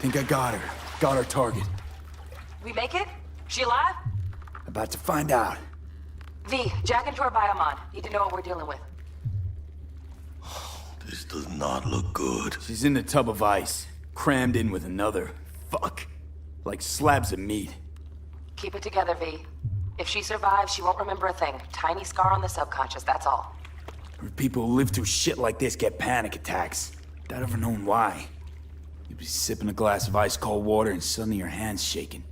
Speaker 2: Think I got her. Got our target.
Speaker 14: We make it? She alive?
Speaker 2: About to find out.
Speaker 14: V, jack into her biomon. Need to know what we're dealing with.
Speaker 8: This does not look good.
Speaker 2: She's in the tub of ice, crammed in with another. Fuck. Like slabs of meat.
Speaker 14: Keep it together, V. If she survives, she won't remember a thing. Tiny scar on the subconscious, that's all.
Speaker 2: People who live through shit like this get panic attacks. Without ever knowing why. You'd be sipping a glass of ice-cold water and suddenly your hand's shaking.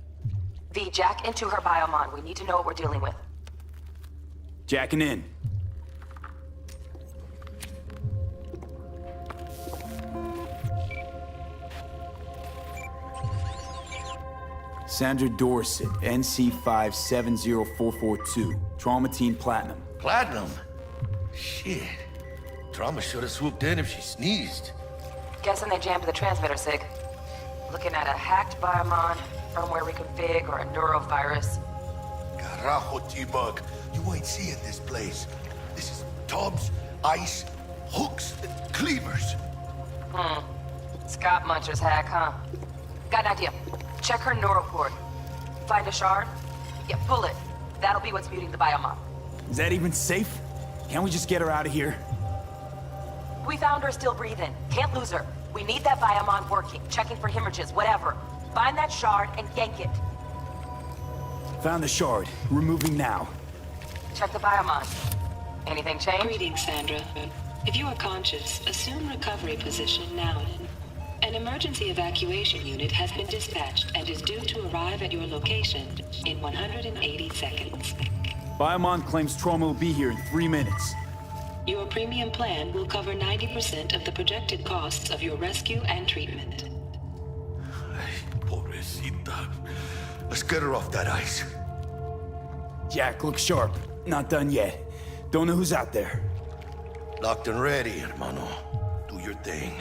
Speaker 14: V, jack into her biomon. We need to know what we're dealing with.
Speaker 2: Jacking in. Sandra Dorset, NC570442. Traumatine Platinum.
Speaker 8: Platinum? Shit. Trauma should have swooped in if she sneezed.
Speaker 14: Guessing they jammed the transmitter, Sig. Looking at a hacked biomon, firmware reconfig, or a neurovirus.
Speaker 8: Carajo, T-Bug. You ain't seeing this place. This is tubs, ice, hooks, and cleavers.
Speaker 14: Scott Muncher's hack, huh? Got an idea. Check her neuroport. Find a shard? Yeah, pull it. That'll be what's muting the biomon.
Speaker 2: Is that even safe? Can't we just get her out of here?
Speaker 14: We found her still breathing. Can't lose her. We need that biomon working, checking for hemorrhages, whatever. Find that shard and yank it.
Speaker 2: Found the shard. Removing now.
Speaker 14: Check the biomon. Anything change?
Speaker 15: Greetings, Sandra. If you are conscious, assume recovery position now. An emergency evacuation unit has been dispatched and is due to arrive at your location in 180 seconds.
Speaker 2: Biomon claims trauma will be here in 3 minutes.
Speaker 15: Your premium plan will cover 90% of the projected costs of your rescue and treatment.
Speaker 8: Pobrecita. Let's get her off that ice.
Speaker 2: Jack, look sharp. Not done yet. Don't know who's out there.
Speaker 8: Locked and ready, hermano. Do your thing.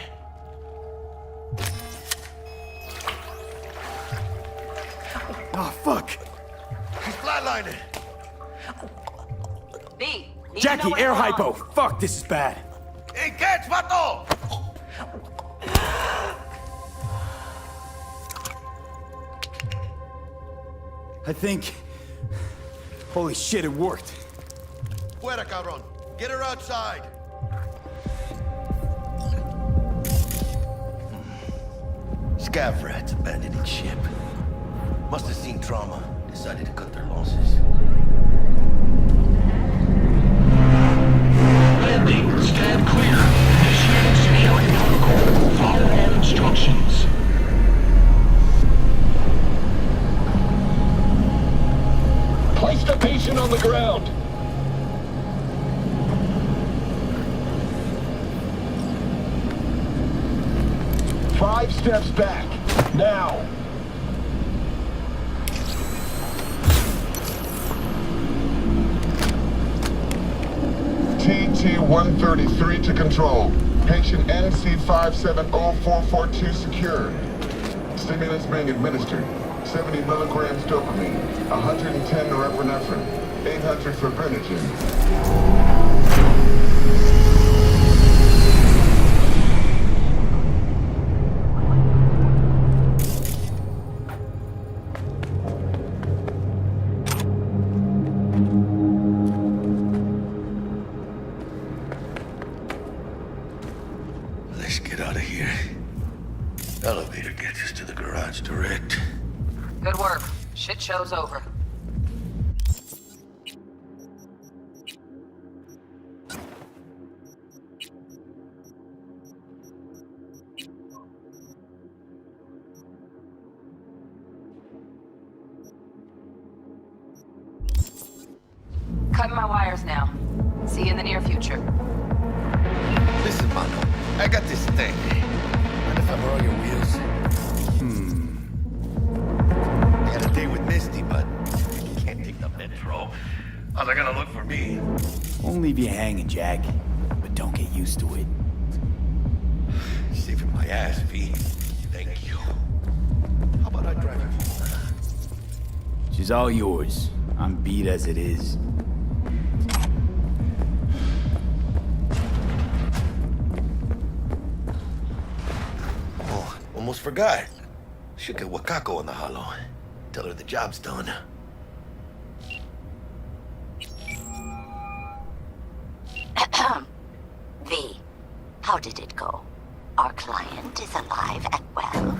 Speaker 2: Oh, fuck!
Speaker 8: He's flatlining!
Speaker 14: B,
Speaker 2: Jackie, air hypo! Fuck, this is bad.
Speaker 8: Hey, catch, vato!
Speaker 2: I think... Holy shit, it worked.
Speaker 8: Fuera, cabrón. Get her outside. Scav rats abandoning ship. Must have seen trauma. Decided to cut their losses.
Speaker 13: Landing, stand clear. Initiating security protocol. Follow all instructions. Place the patient on the ground. Five steps back. Now. TT-133 to control. Patient NC570442 secured. Stimulants being administered. 70 milligrams dopamine, 110 norepinephrine, 800 fibrinogen.
Speaker 8: Let's get out of here. Elevator gets us to the garage direct.
Speaker 14: Good work. Shit show's over. Cutting my wires now. See you in the near future.
Speaker 8: Listen, mano. I got this thing. Mind if I borrow your wheels? I had a date with Misty, but you can't take the metro. How's they gonna look for me?
Speaker 2: Won't leave you hanging, Jack. But don't get used to it.
Speaker 8: Saving my ass, V. Thank you. How about I drive you home?
Speaker 2: She's all yours. I'm beat as it is.
Speaker 8: Oh, almost forgot. Should get Wakako on the holo. Tell her the job's done.
Speaker 12: V, how did it go? Our client is alive and well.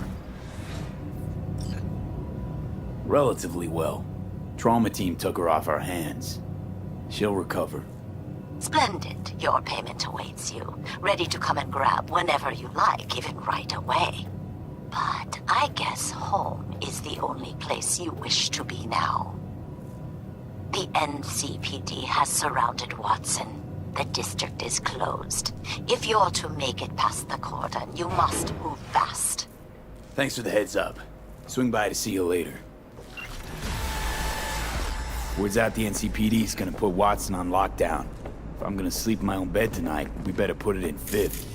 Speaker 2: Relatively well. Trauma team took her off our hands. She'll recover.
Speaker 12: Splendid. Your payment awaits you. Ready to come and grab whenever you like, even right away. But I guess home is the only place you wish to be now. The NCPD has surrounded Watson. The district is closed. If you're to make it past the cordon, you must move fast.
Speaker 2: Thanks for the heads up. Swing by to see you later. Word's out the NCPD's gonna put Watson on lockdown. If I'm gonna sleep in my own bed tonight, we better put it in fifth.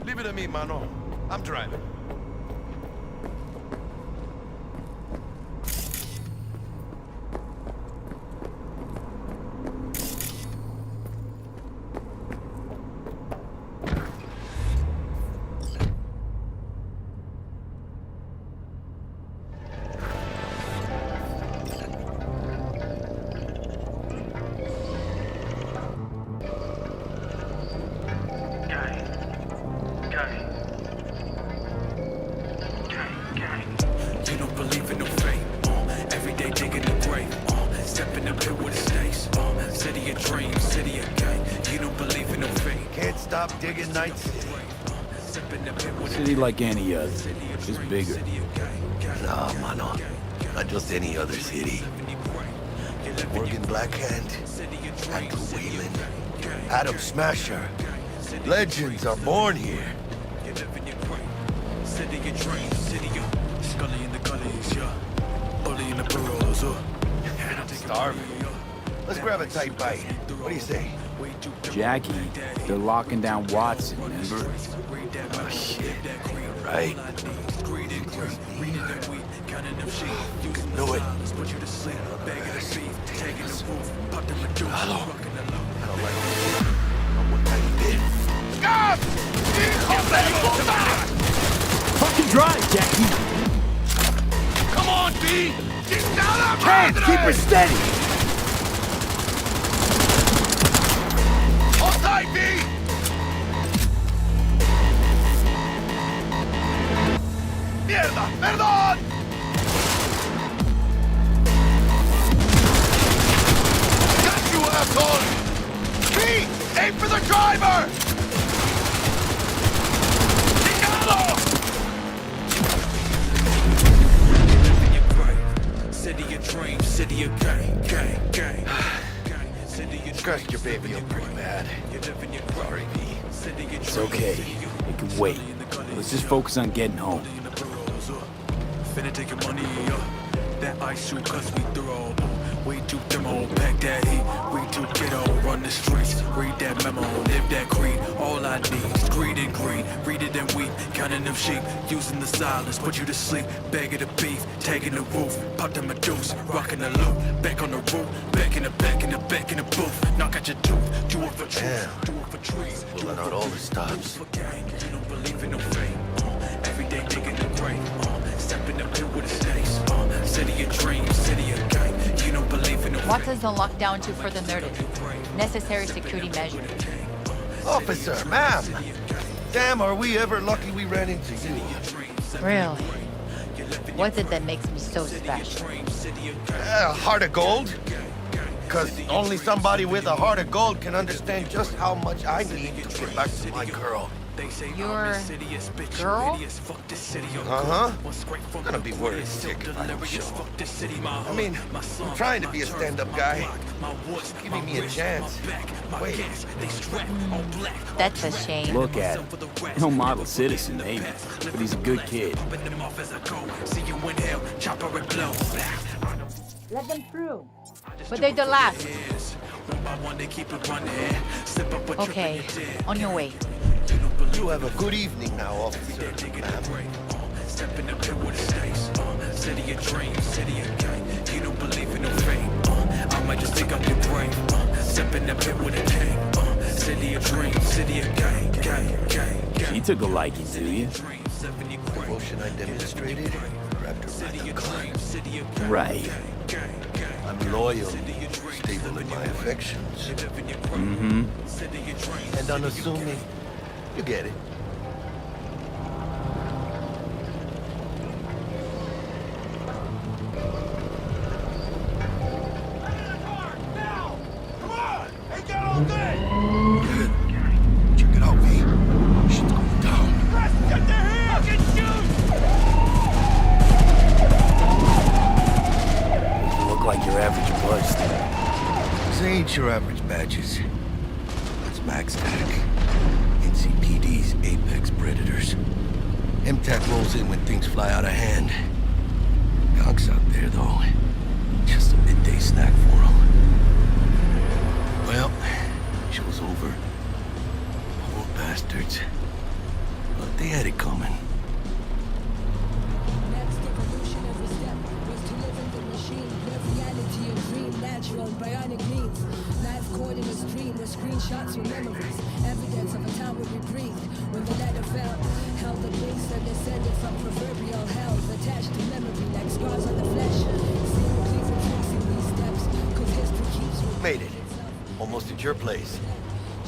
Speaker 8: Leave it to me, mano. I'm driving.
Speaker 2: You don't believe in no fate. Every day digging the grave. Step in the pit with the snakes. City of dreams, city of gang. You don't believe in no fate.
Speaker 8: Can't stop digging Night City.
Speaker 2: City like any other, just bigger.
Speaker 8: Nah, mano. Not just any other city. Morgan Blackhand, Andrew Whalen, Adam Smasher. Legends are born here.
Speaker 2: City of dreams, city of Scully in the gullies, yeah. Bully in the burrows,
Speaker 8: Man, I'm starving. Let's grab a tight bite. What do you say?
Speaker 2: Jackie, they're locking down Watson, remember?
Speaker 8: Oh, shit. Right. Knew it. Hello. I don't like this. One tiny bit. Stop!
Speaker 2: Fucking drive, Jackie!
Speaker 8: Come on, B! Get down on
Speaker 2: Can't keep her steady!
Speaker 8: Hold tight, B! Mierda! Perdón! Got you, asshole! B! Aim for the driver!
Speaker 2: City of dreams, city of gang, gang, gang.
Speaker 8: Scratched your baby up pretty bad. Sorry, B.
Speaker 2: It's okay. It can wait. Let's just focus on getting home. Finna take your money, that ice shoot cause we throw. We too demo, pack that heat. We too ghetto, run the streets. Read that memo, live that creed. All I need is greed and greed. Read it and weep, counting them sheep. Using the silence, put you to sleep. Begging the beef, taking the roof. Pop them a deuce, rocking the loop. Back on the roof, back in the back in the back in the booth. Knock out your tooth, do it for truth, do it for trees.
Speaker 8: Pulling out all the stops.
Speaker 2: You don't believe in no fate. Every day digging the grave. Step in the pit with the snakes. City of dreams, city of gang. You don't believe in no fate.
Speaker 16: Watson's on lockdown to further notice. Necessary security measures.
Speaker 8: Officer, ma'am! Damn, are we ever lucky we ran into you.
Speaker 16: Really? What's it that makes me so special?
Speaker 8: Heart of gold? Because only somebody with a heart of gold can understand just how much I need to get back to my girl.
Speaker 16: Your girl?
Speaker 8: Uh-huh. I'm gonna be worried sick if I don't show up. I mean, I'm trying to be a stand-up guy. Just giving me a chance. Wait.
Speaker 16: That's a shame.
Speaker 2: Look at him. No model citizen, maybe, but he's a good kid.
Speaker 16: Let them through. But they're the last. Okay, on your way.
Speaker 8: You have a good evening now, officer.
Speaker 2: Step in the pit with the snakes. City of dreams, city of gang. You don't believe in no fate. She took a liking to you.
Speaker 8: Devotion I demonstrated grabbed her by the collar.
Speaker 2: Right.
Speaker 8: I'm loyal, stable in my affections.
Speaker 2: Mm-hmm.
Speaker 8: And unassuming. You get it. Check it out, V. Shit's going down.
Speaker 9: Get their hands! Fucking shoot!
Speaker 2: You look like your average bust.
Speaker 8: This ain't your average badges. That's Max Tac. NCPD's apex predators. MTAC rolls in when things fly out of hand. Gonks out there, though. Just a midday snack for them. Well, show's over. Poor bastards. But they had it coming.
Speaker 17: Next evolutionary step was to live in the machine, where reality and dream, natural bionic means. Life caught in a stream where screenshots were memories, evidence of a time when we breathed. When the letter fell, held the base that descended from proverbial hells, attached to memory like scars on the flesh. Seeing cleave and tracing these steps, cause history keeps repeating.
Speaker 8: Made it. Almost at your place.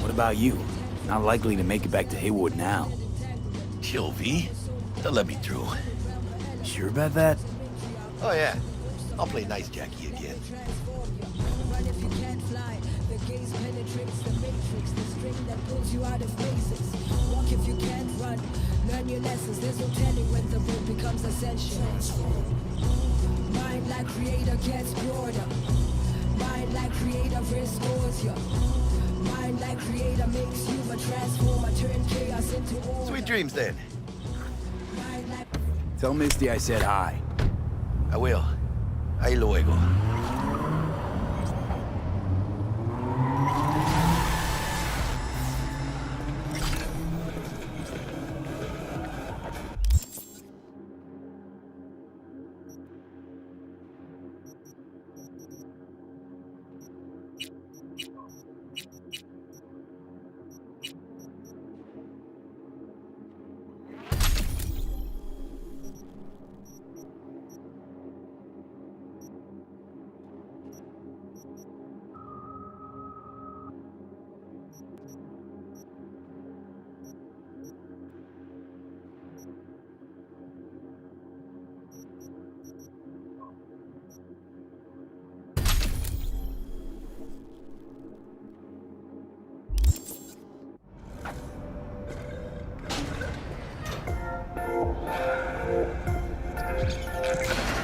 Speaker 2: What about you? Not likely to make it back to Haywood now.
Speaker 8: Chill, V. They'll let me through.
Speaker 2: Sure about that?
Speaker 8: Oh, yeah. I'll play nice Jackie again.
Speaker 17: Run if you can't fly. The gaze penetrates the matrix, the string that pulls you out of phases. Walk if you can't run. Learn your lessons. There's no telling when the road becomes essential. Mind like creator gets broader. Mind like creator restores you. Mind like creator makes you a transformer, turn chaos into order.
Speaker 8: Sweet dreams, then.
Speaker 2: Tell Misty I said hi.
Speaker 8: I will. Ahí luego.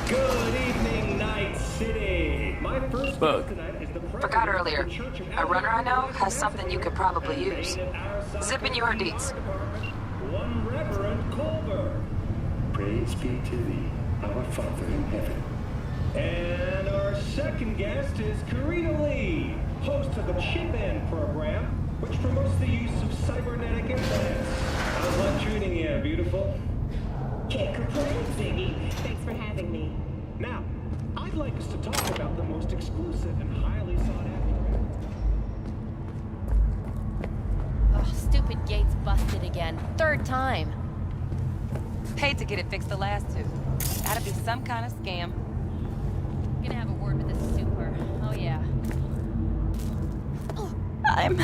Speaker 18: Good evening, Night City. My first
Speaker 2: Bug.
Speaker 14: Forgot earlier. A runner I know has something you could probably use. Zip in your deets.
Speaker 18: One Reverend Culver. Praise be to thee, our Father in heaven. And our second guest is Karina Lee, host of the Chip In program, which promotes the use of cybernetic implants. How's life treating you, beautiful?
Speaker 19: Can't complain, Ziggy. Thanks for having me.
Speaker 18: Now, I'd like us to talk about the most exclusive and highly sought after.
Speaker 16: Oh, stupid gate's busted again. Third time.
Speaker 4: Paid to get it fixed the last two. Gotta be some kind of scam.
Speaker 16: Gonna have a word with the super. Oh, yeah.
Speaker 6: I'm...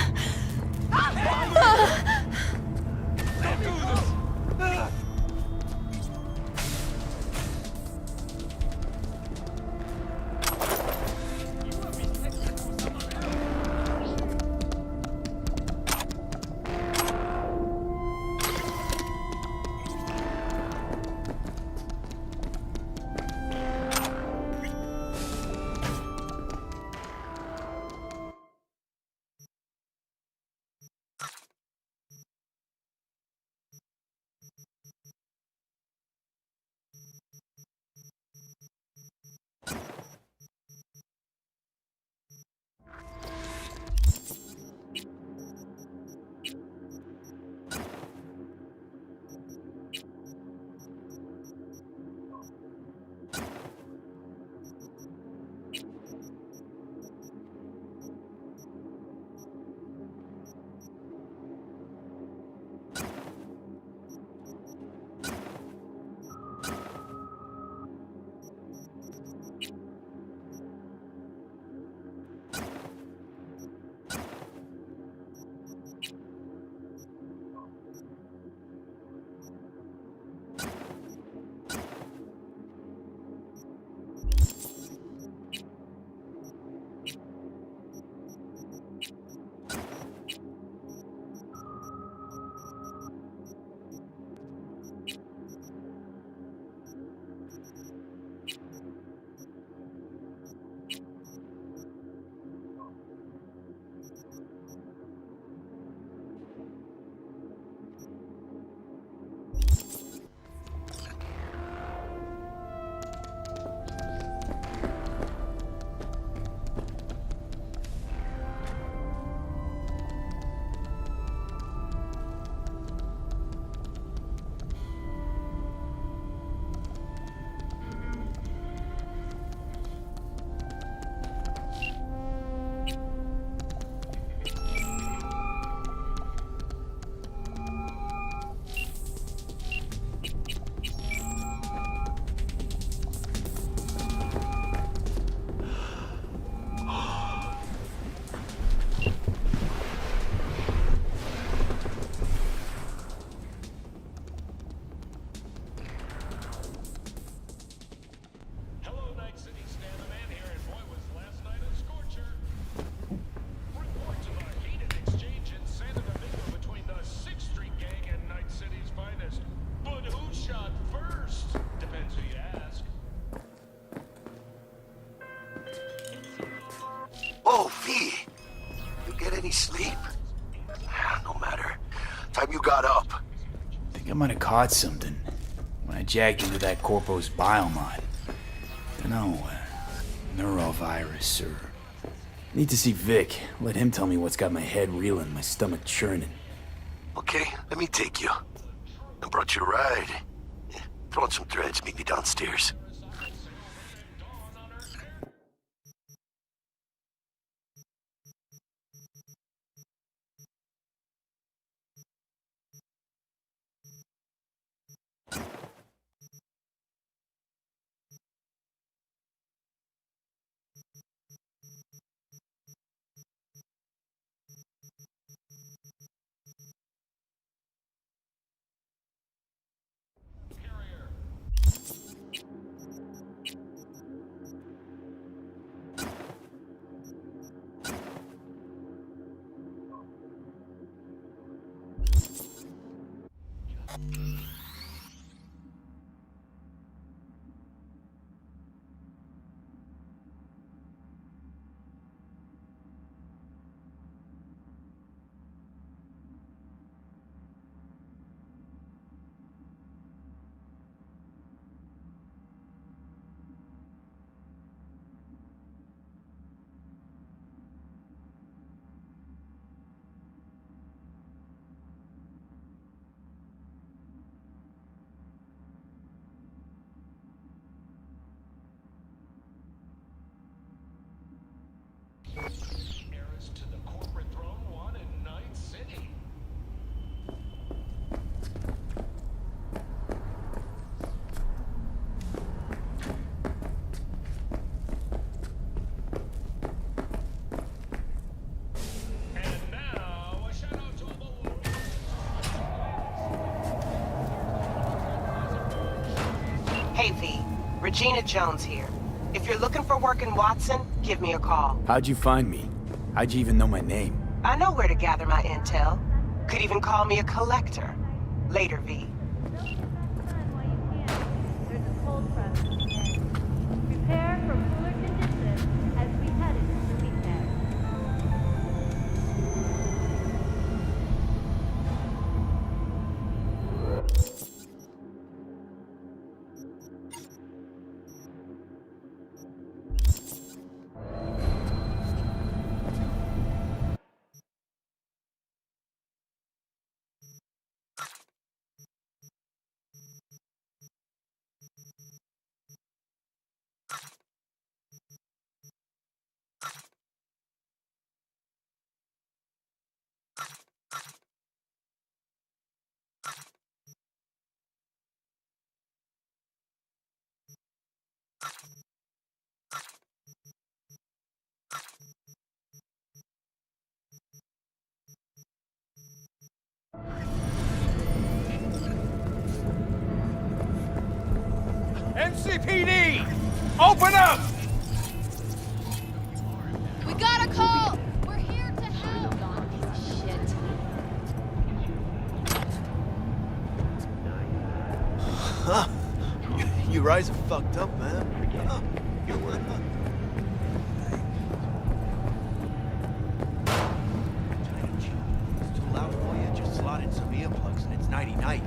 Speaker 8: Oh, V. You get any sleep? No matter. Time you got up.
Speaker 2: I think I might have caught something when I jacked into that Corpo's biomod. Dunno, neurovirus or... Need to see Vic. Let him tell me what's got my head reeling, my stomach churning.
Speaker 8: Okay, let me take you. I brought you a ride. Throw on some threads, meet me downstairs.
Speaker 9: Heirs to the corporate throne won in Night City. And now, a shout out to all the
Speaker 14: Hey, V. Regina Jones here. If you're looking for work in Watson, give me a call.
Speaker 2: How'd you find me? How'd you even know my name?
Speaker 14: I know where to gather my intel. Could even call me a collector. Later, V.
Speaker 20: Prepare for cooler conditions as we head into the weekend.
Speaker 1: NCPD! Open up!
Speaker 16: We got a call! We're here to help! Piece of shit.
Speaker 10: Huh? Your eyes are fucked up, man. Huh? You're worried. It's too loud for you. Just slot in some earplugs and it's nighty-night.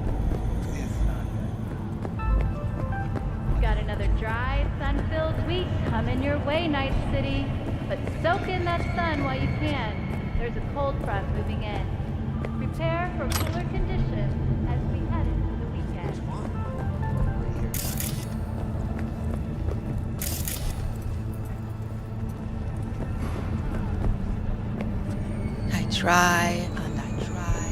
Speaker 20: Got another dry, sun-filled week coming your way, Night City. But soak in that sun while you can. There's a cold front moving in. Prepare for cooler conditions as we head into the weekend.
Speaker 4: I try and I try.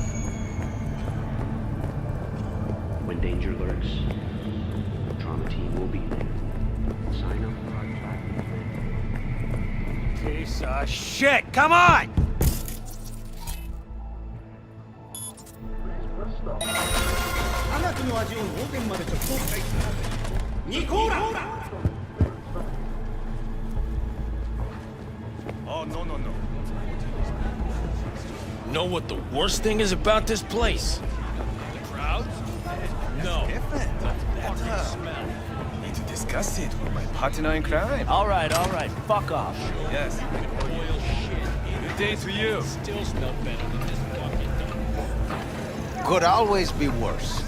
Speaker 21: When danger lurks, the trauma team will be there. Sign up for our platform.
Speaker 1: Piece of shit! Come on!
Speaker 3: Oh, no. Know what the worst thing is about this place?
Speaker 1: The crowds? No.
Speaker 10: Different.
Speaker 3: The fucking smell.
Speaker 10: Into this
Speaker 11: disgusted with my partner in crime.
Speaker 2: All right, fuck off.
Speaker 11: Yes. Good day to you.
Speaker 1: Still smell better than this fucking
Speaker 10: Could always be worse.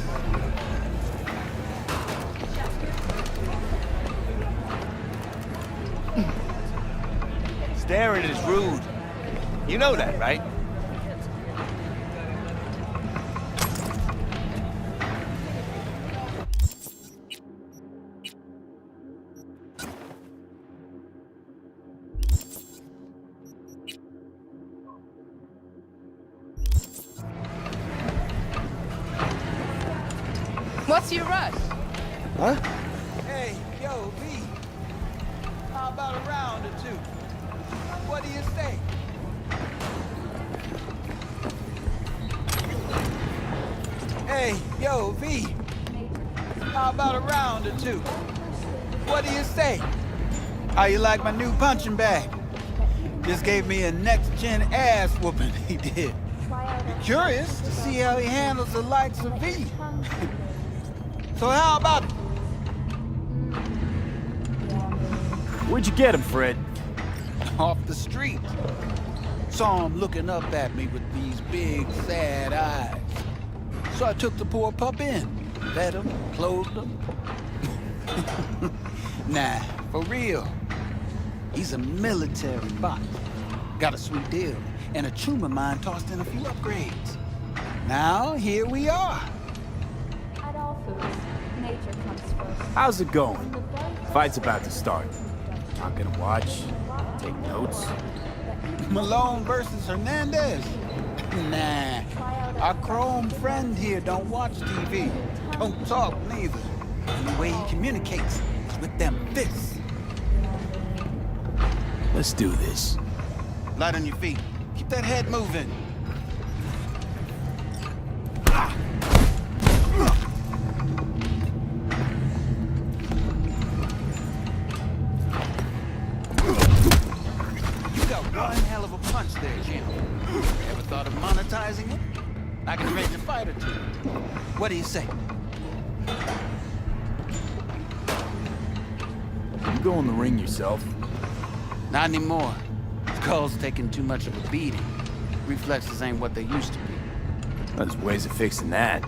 Speaker 11: Staring is rude. You know that, right?
Speaker 5: What's your rush?
Speaker 10: Huh?
Speaker 22: Hey, yo, V. How about a round or two? What do you say? Hey, yo, V. How about a round or two? What do you say? How you like my new punching bag? Just gave me a next-gen ass whooping, he did. Curious to see how he handles the likes of V. So how about it?
Speaker 2: Where'd you get him, Fred?
Speaker 10: Off the street. Saw him looking up at me with these big, sad eyes. So I took the poor pup in. Fed him, clothed him. Nah, for real. He's a military bot. Got a sweet deal, and a tumor mine tossed in a few upgrades. Now, here we are.
Speaker 20: At all foods, nature comes first.
Speaker 2: How's it going? Fight's about to start. Not gonna watch, take notes.
Speaker 10: Malone versus Hernandez? Nah. Our chrome friend here don't watch TV. Don't talk neither. And the way he communicates is with them fists.
Speaker 2: Let's do this.
Speaker 10: Light on your feet. Keep that head moving. You got one hell of a punch there, Jim. Ever thought of monetizing it? I can raise a fight or two. What do you say?
Speaker 2: You go in the ring yourself.
Speaker 10: Not anymore. Skull's taking too much of a beating. Reflexes ain't what they used to be.
Speaker 2: There's ways of fixing that.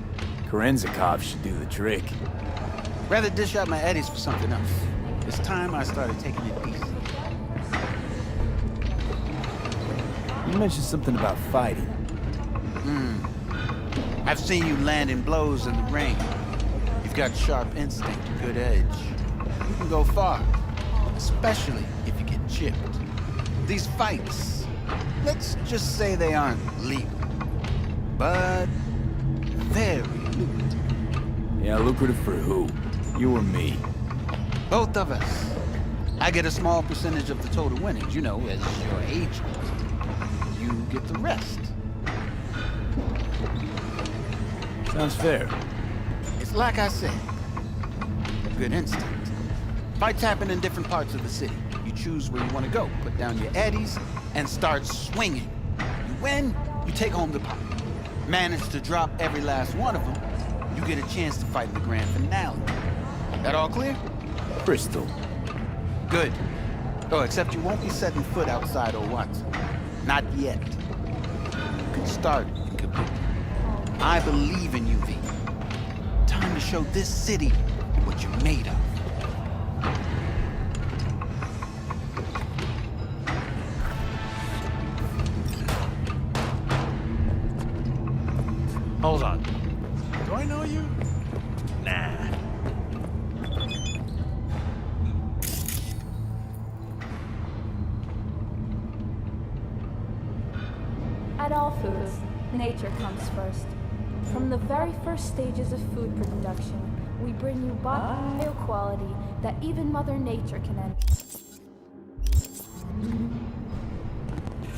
Speaker 2: Korenzikov should do the trick.
Speaker 10: Rather dish out my eddies for something else. It's time I started taking it easy.
Speaker 2: You mentioned something about fighting.
Speaker 10: I've seen you landing blows in the ring. You've got sharp instinct, good edge. You can go far, especially if you get chipped. These fights, let's just say they aren't legal, but very lucrative.
Speaker 2: Yeah, lucrative for who? You or me?
Speaker 10: Both of us. I get a small percentage of the total winnings, you know, as your agent. You get the rest.
Speaker 2: Sounds fair.
Speaker 10: It's like I said, good instinct. Fights happen in different parts of the city. You choose where you want to go, put down your eddies, and start swinging. You win, you take home the pot. Manage to drop every last one of them, you get a chance to fight in the grand finale. That all clear?
Speaker 2: Crystal.
Speaker 10: Good. Oh, except you won't be setting foot outside old Watson. Not yet. You can start in Kabuki. I believe in you, V. Time to show this city what you're made of.
Speaker 11: Hold on. Do I know you? Nah.
Speaker 20: At all foods, nature comes first. From the very first stages of food production, we bring you bio-quality that even Mother Nature can end.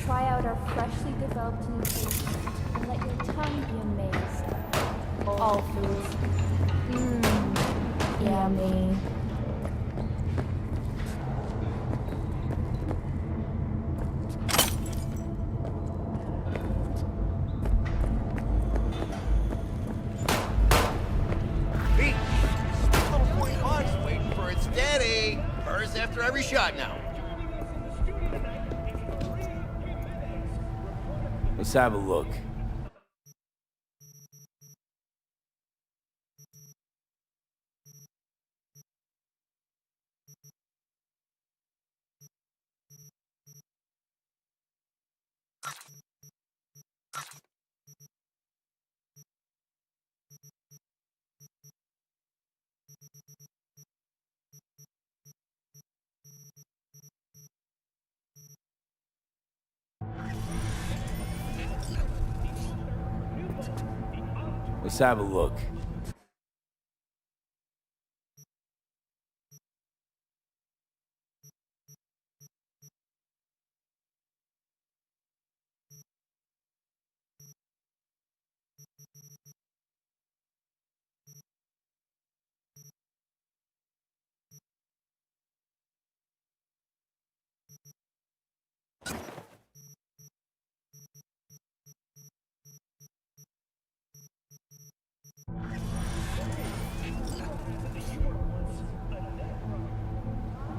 Speaker 20: Try out our freshly developed nutrition and let your tongue be amazed. All foods. Yummy.
Speaker 3: got now?
Speaker 2: Let's have a look. Let's have a look.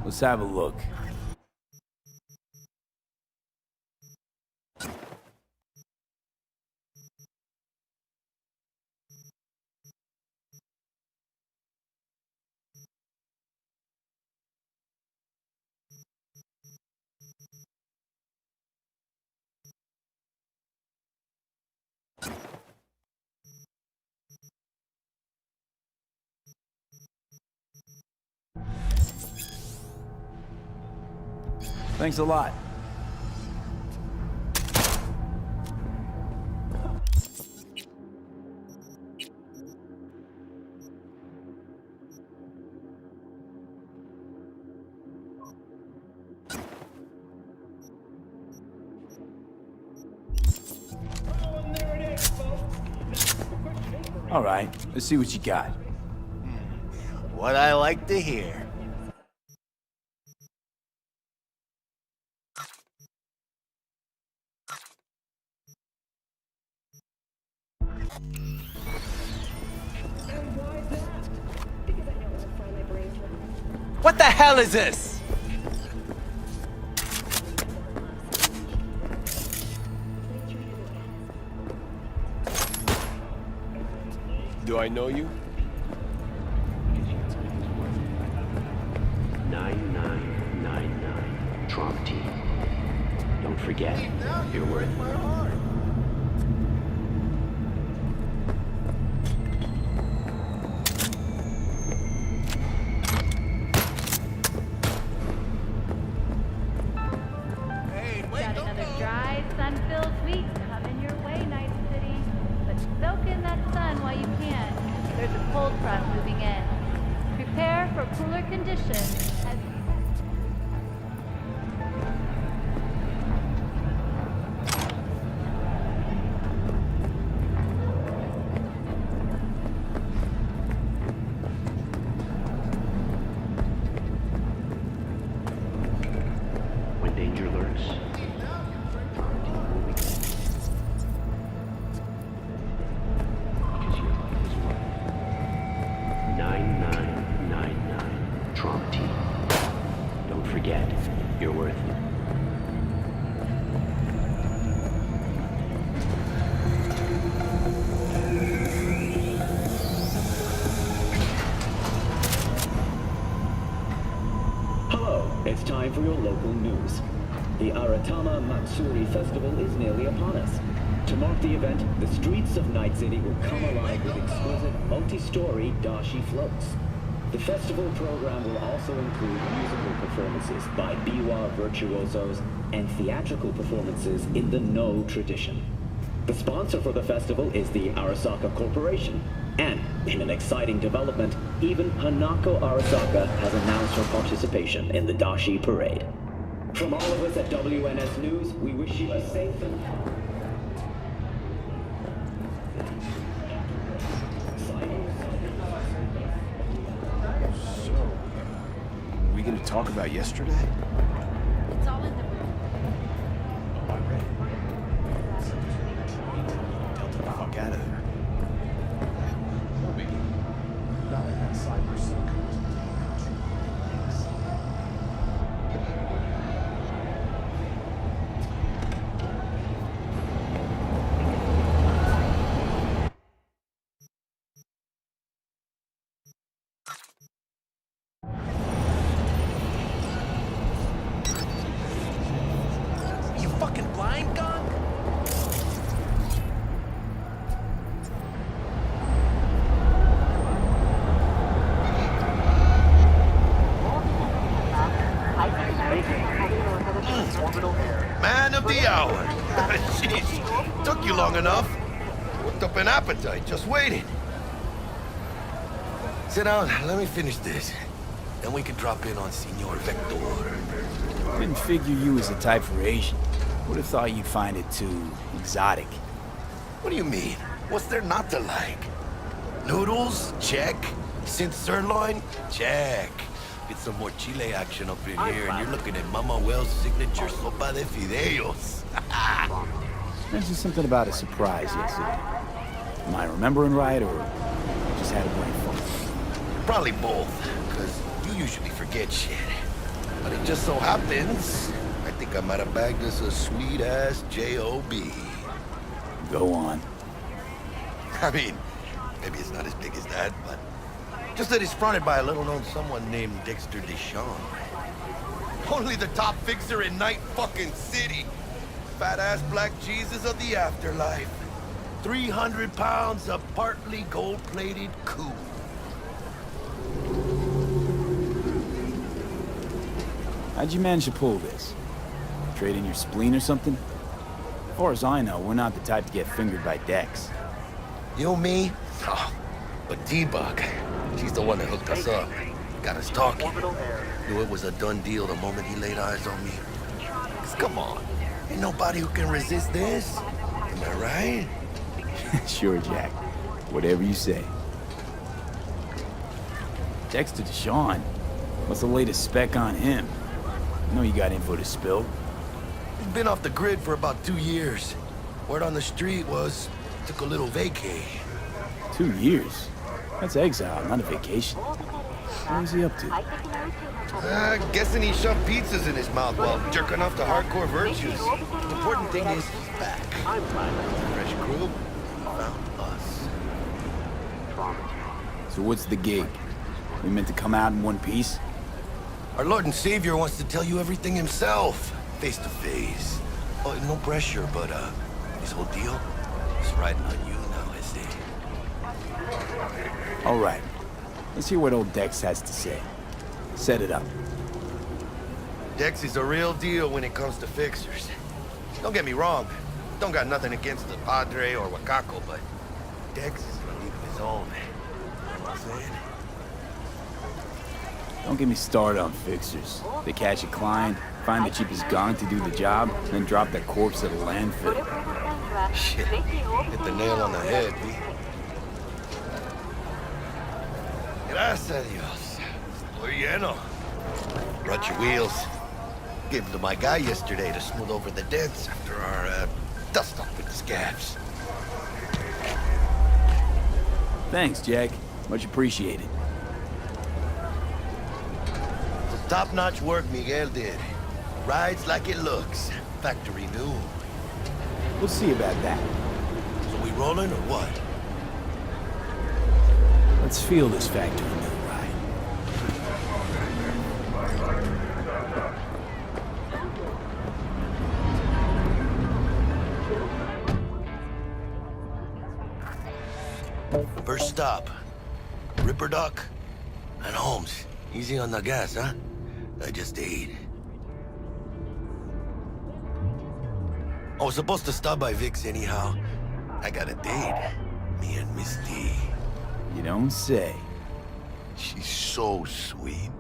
Speaker 2: Let's have a look. Thanks a lot. All right, let's see what you got.
Speaker 3: What I like to hear.
Speaker 11: What the hell is this?
Speaker 3: Do I know you?
Speaker 21: 9999 Trauma Team. Don't forget, you're worth it.
Speaker 20: Got another dry, sun-filled week coming your way, Night City. But soak in that sun while you can. There's a cold front moving in. Prepare for cooler conditions as
Speaker 21: When danger lurks, Trauma Team will be because your life is worth it. 9999 Trauma Team. Don't forget, you're worth it.
Speaker 5: Hello, it's time for your local news. The Aratama Matsuri Festival is nearly upon us. To mark the event, the streets of Night City will come alive with exquisite multi-story dashi floats. The festival program will also include musical performances by biwa virtuosos and theatrical performances in the No tradition. The sponsor for the festival is the Arasaka Corporation. And, in an exciting development, even Hanako Arasaka has announced her participation in the Dashi Parade. From all of us at WNS News, we wish you a safe and
Speaker 2: So, are we gonna talk about yesterday?
Speaker 20: it's all in the room.
Speaker 2: Oh, I read it. Dealt the fuck out of there.
Speaker 3: fucking blind gunk?
Speaker 8: Man of the hour. Jeez, took you long enough. Worked up an appetite just waiting. Sit down, let me finish this. Then we can drop in on Senor Vector.
Speaker 2: Didn't figure you was the type for Asian. Would have thought you'd find it too exotic.
Speaker 8: What do you mean? What's there not to like? Noodles? Check. Synth sirloin? Check. Get some more Chile action up in here, and you're looking at Mama Wells' signature sopa de fideos.
Speaker 2: Mentioned something about a surprise yesterday. Am I remembering right, or just had a brain fart?
Speaker 8: Probably both, because you usually forget shit. But it just so happens, I think I might have bagged us a sweet-ass J.O.B.
Speaker 2: Go on.
Speaker 8: I mean, maybe it's not as big as that, but just that it's fronted by a little-known someone named Dexter Deshawn. Only the top fixer in Night fucking City. Fat-ass black Jesus of the afterlife. 300 pounds of partly gold-plated coup.
Speaker 2: How'd you manage to pull this? Trade in your spleen or something? As far as I know, we're not the type to get fingered by Dex.
Speaker 8: You, me? Oh, but T-Bug, she's the one that hooked us up. Got us talking. Knew it was a done deal the moment he laid eyes on me. 'Cause come on, ain't nobody who can resist this. Am I right?
Speaker 2: Sure, Jack. Whatever you say. Dexter Deshawn? What's the latest spec on him? I know you got info to spill.
Speaker 8: He's been off the grid for about 2 years. Word on the street was, took a little vacay.
Speaker 2: 2 years? That's exile, not a vacation. What was he up to?
Speaker 8: Guessing he shoved pizzas in his mouth while jerking off to hardcore virtues. The important thing is he's back. Fresh crew found us.
Speaker 2: So what's the gig? We meant to come out in one piece?
Speaker 8: Our Lord and Savior wants to tell you everything himself, face to face. Oh, no pressure, but this whole deal is riding on you now, I see.
Speaker 2: All right. Let's hear what old Dex has to say. Set it up.
Speaker 8: Dex is a real deal when it comes to fixers. Don't get me wrong. Don't got nothing against the Padre or Wakako, but Dex is in a league of his own. You know what I'm saying?
Speaker 2: Don't get me started on fixers. They catch a client, find the cheapest gong to do the job, then drop that corpse at a landfill.
Speaker 8: Shit. Hit the nail on the head, B. Gracias a Dios. Estoy lleno. Brought your wheels. Gave them to my guy yesterday to smooth over the dents after our dust off with the scabs.
Speaker 2: Thanks, Jack. Much appreciated.
Speaker 8: Top-notch work Miguel did. Rides like it looks. Factory new.
Speaker 2: We'll see about that.
Speaker 8: So we rolling or what?
Speaker 2: Let's feel this factory new ride.
Speaker 8: First stop. Ripperdoc and Holmes. Easy on the gas, huh? I just ate. I was supposed to stop by Vic's anyhow. I got a date. Me and Miss D.
Speaker 2: You don't say.
Speaker 8: She's so sweet.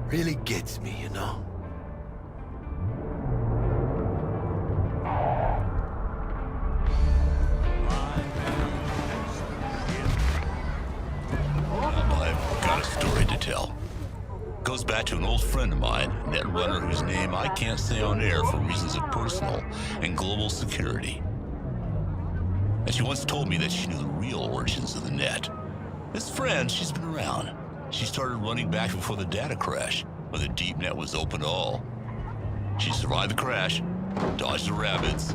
Speaker 8: Really gets me, you know?
Speaker 7: I've got a story to tell. Goes back to an old friend of mine, a net runner whose name I can't say on air for reasons of personal and global security. And she once told me that she knew the real origins of the net. This friend, she's been around. She started running back before the data crash, when the deep net was open to all. She survived the crash, dodged the rabbits,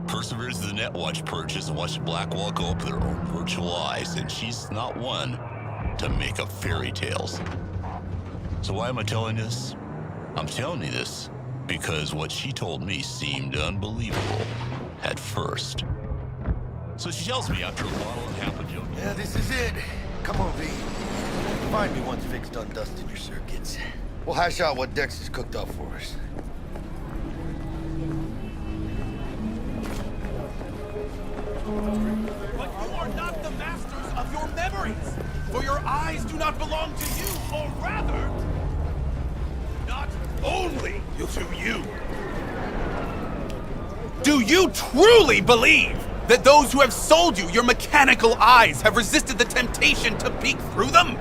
Speaker 7: persevered through the NetWatch purchase, and watched the Blackwall go up with her own virtual eyes, and she's not one to make up fairy tales. So why am I telling this? I'm telling you this because what she told me seemed unbelievable at first. So she tells me after a bottle and half a jug.
Speaker 8: Yeah, this is it. Come on, V. Find me once Vic's done dusting your circuits. We'll hash out what Dex has cooked up for us.
Speaker 13: But you are not the masters of your memories, for your eyes do not belong to you, or rather, not only to you. Do you truly believe that those who have sold you your mechanical eyes have resisted the temptation to peek through them?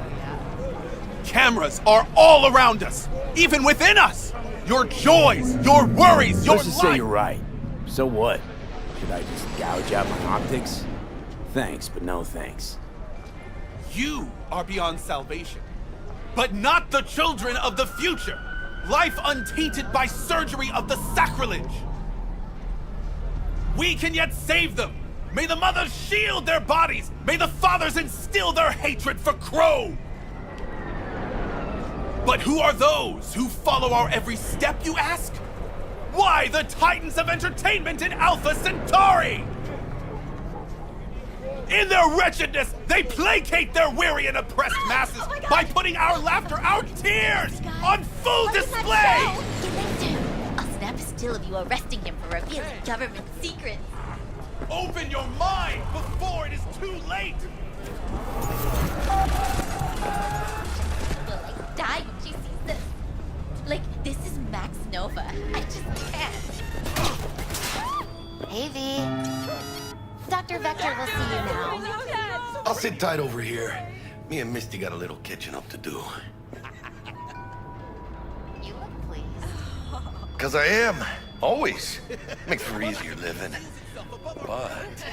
Speaker 13: Cameras are all around us, even within us. Your joys, your worries, your
Speaker 2: Let's just say you're right. So what? Should I just gouge out my optics? Thanks, but no thanks.
Speaker 13: You are beyond salvation, but not the children of the future. Life untainted by surgery of the sacrilege. We can yet save them. May the mothers shield their bodies. May the fathers instill their hatred for Crow. But who are those who follow our every step, you ask? Why the titans of entertainment in Alpha Centauri? In their wretchedness, they placate their weary and oppressed masses by putting our laughter, our tears, on full display!
Speaker 15: Get next to him. I'll snap a still of you arresting him for revealing government secrets.
Speaker 13: Open your mind before it is too late!
Speaker 15: Will like die when she sees this. Like, this is Max Nova. I just can't. Hey, V. Dr. Vector will see you now.
Speaker 8: I'll sit tight over here. Me and Misty got a little catching up to do.
Speaker 15: You look pleased.
Speaker 8: 'Cause I am. Always. Makes for easier living. But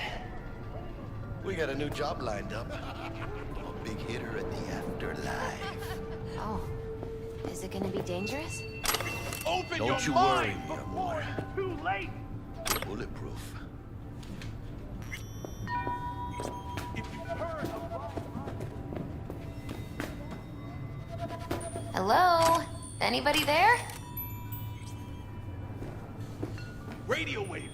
Speaker 8: we got a new job lined up. A big hitter at the afterlife.
Speaker 15: Oh. Is it gonna be dangerous?
Speaker 13: Open
Speaker 8: Don't you
Speaker 13: your
Speaker 8: worry,
Speaker 13: mind
Speaker 8: mi
Speaker 13: before
Speaker 8: amor.
Speaker 13: it's too late!
Speaker 8: Bulletproof.
Speaker 15: Hello? Anybody there?
Speaker 13: Radio waves.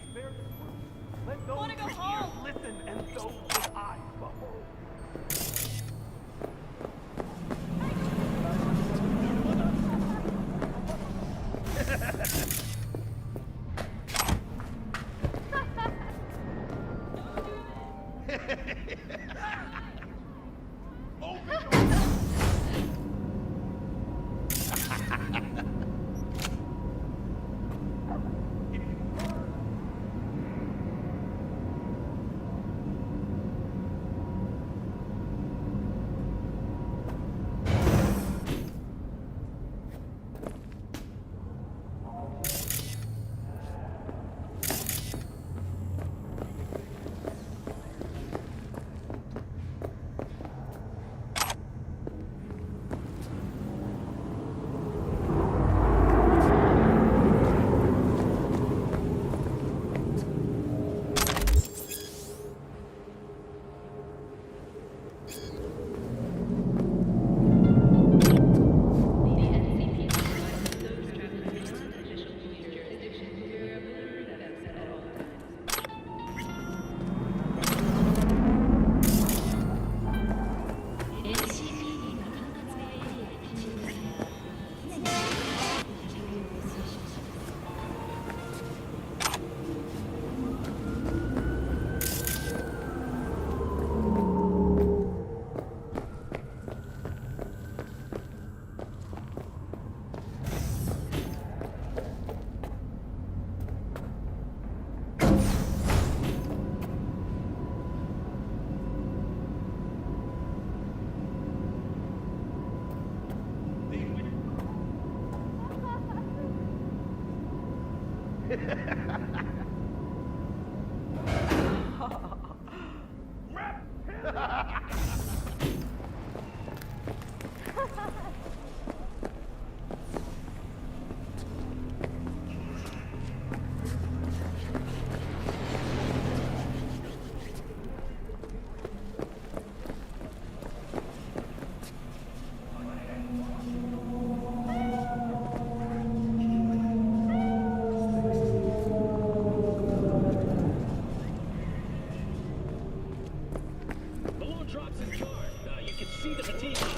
Speaker 13: Let those with ears listen and those with eyes behold.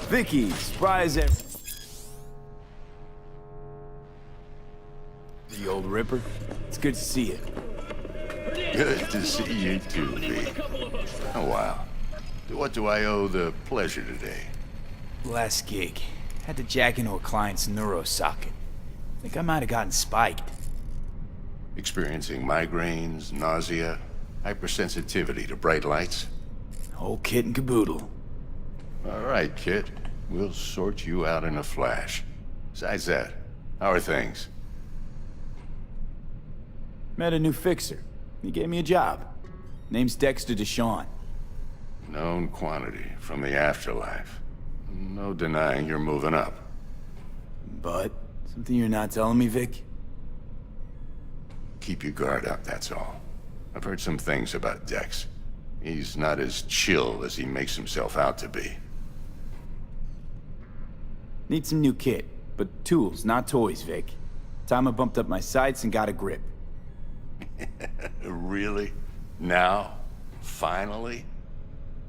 Speaker 2: Vicky, surprise the old Ripper. It's good to see you.
Speaker 12: Good to see you too, V. Oh, wow. What do I owe the pleasure today?
Speaker 2: Last gig. Had to jack into a client's neuro socket. Think I might have gotten spiked.
Speaker 12: Experiencing migraines, nausea, hypersensitivity to bright lights?
Speaker 2: Whole kit and caboodle.
Speaker 12: All right, kid. We'll sort you out in a flash. Besides that, how are things?
Speaker 2: Met a new fixer. He gave me a job. Name's Dexter Deshawn.
Speaker 12: Known quantity from the afterlife. No denying you're moving up.
Speaker 2: But something you're not telling me, Vic?
Speaker 12: Keep your guard up, that's all. I've heard some things about Dex. He's not as chill as he makes himself out to be.
Speaker 2: Need some new kit, but tools, not toys, Vic. Time I bumped up my sights and got a grip.
Speaker 12: Really? Now? Finally?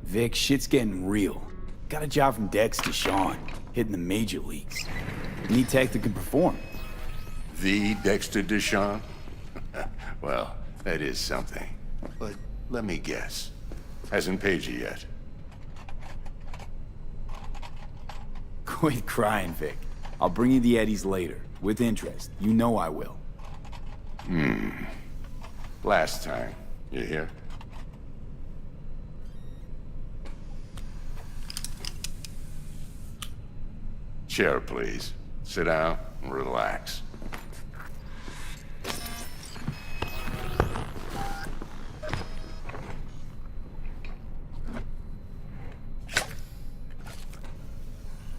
Speaker 2: Vic, shit's getting real. Got a job from Dex Deshawn, hitting the major leagues. Need tech that can perform.
Speaker 12: The Dexter Deshawn? Well, that is something. But let me guess. Hasn't paid you yet.
Speaker 2: Quit crying, Vic. I'll bring you the eddies later, with interest. You know I will.
Speaker 12: Last time. You hear? Chair, please. Sit down and relax.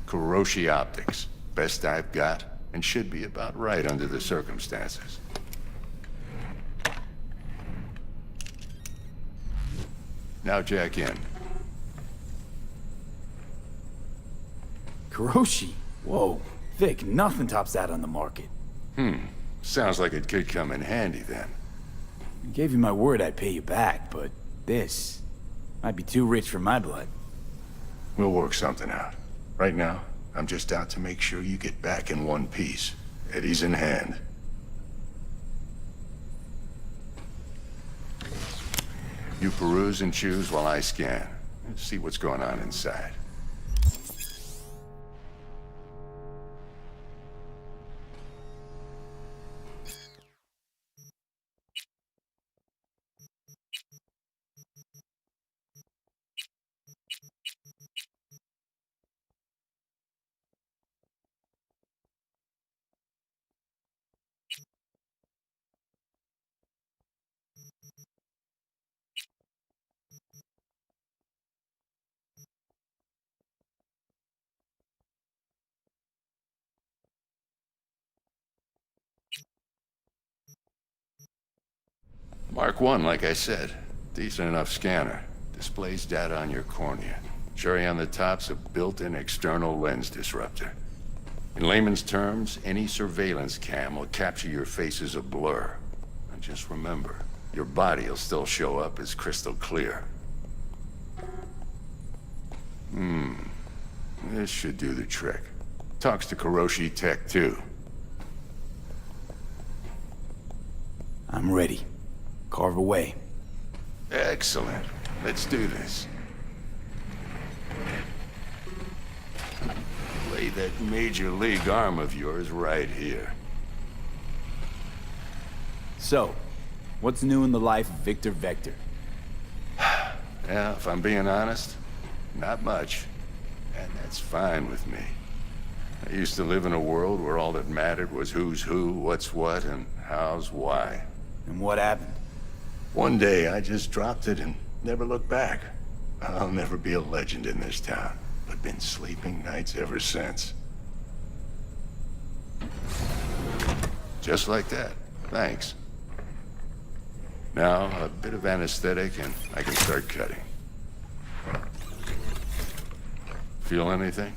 Speaker 12: Kuroshi Optics. Best I've got, and should be about right under the circumstances. Now jack in.
Speaker 2: Kuroshi? Whoa. Vic, nothing tops that on the market.
Speaker 12: Sounds like it could come in handy then.
Speaker 2: I gave you my word I'd pay you back, but this might be too rich for my blood.
Speaker 12: We'll work something out. Right now, I'm just out to make sure you get back in one piece. Eddie's in hand. You peruse and choose while I scan. See what's going on inside. Mark 1, like I said. Decent enough scanner. Displays data on your cornea. Cherry on the top's a built-in external lens disruptor. In layman's terms, any surveillance cam will capture your face as a blur. And just remember, your body will still show up as crystal clear. This should do the trick. Talks to Kuroshi Tech, too.
Speaker 2: I'm ready. Carve away.
Speaker 12: Excellent. Let's do this. Lay that major league arm of yours right here.
Speaker 2: So, what's new in the life of Victor Vector?
Speaker 12: Yeah, if I'm being honest, not much. And that's fine with me. I used to live in a world where all that mattered was who's who, what's what, and how's why.
Speaker 2: And what happened?
Speaker 12: One day, I just dropped it and never looked back. I'll never be a legend in this town, but been sleeping nights ever since. Just like that. Thanks. Now, a bit of anesthetic and I can start cutting. Feel anything?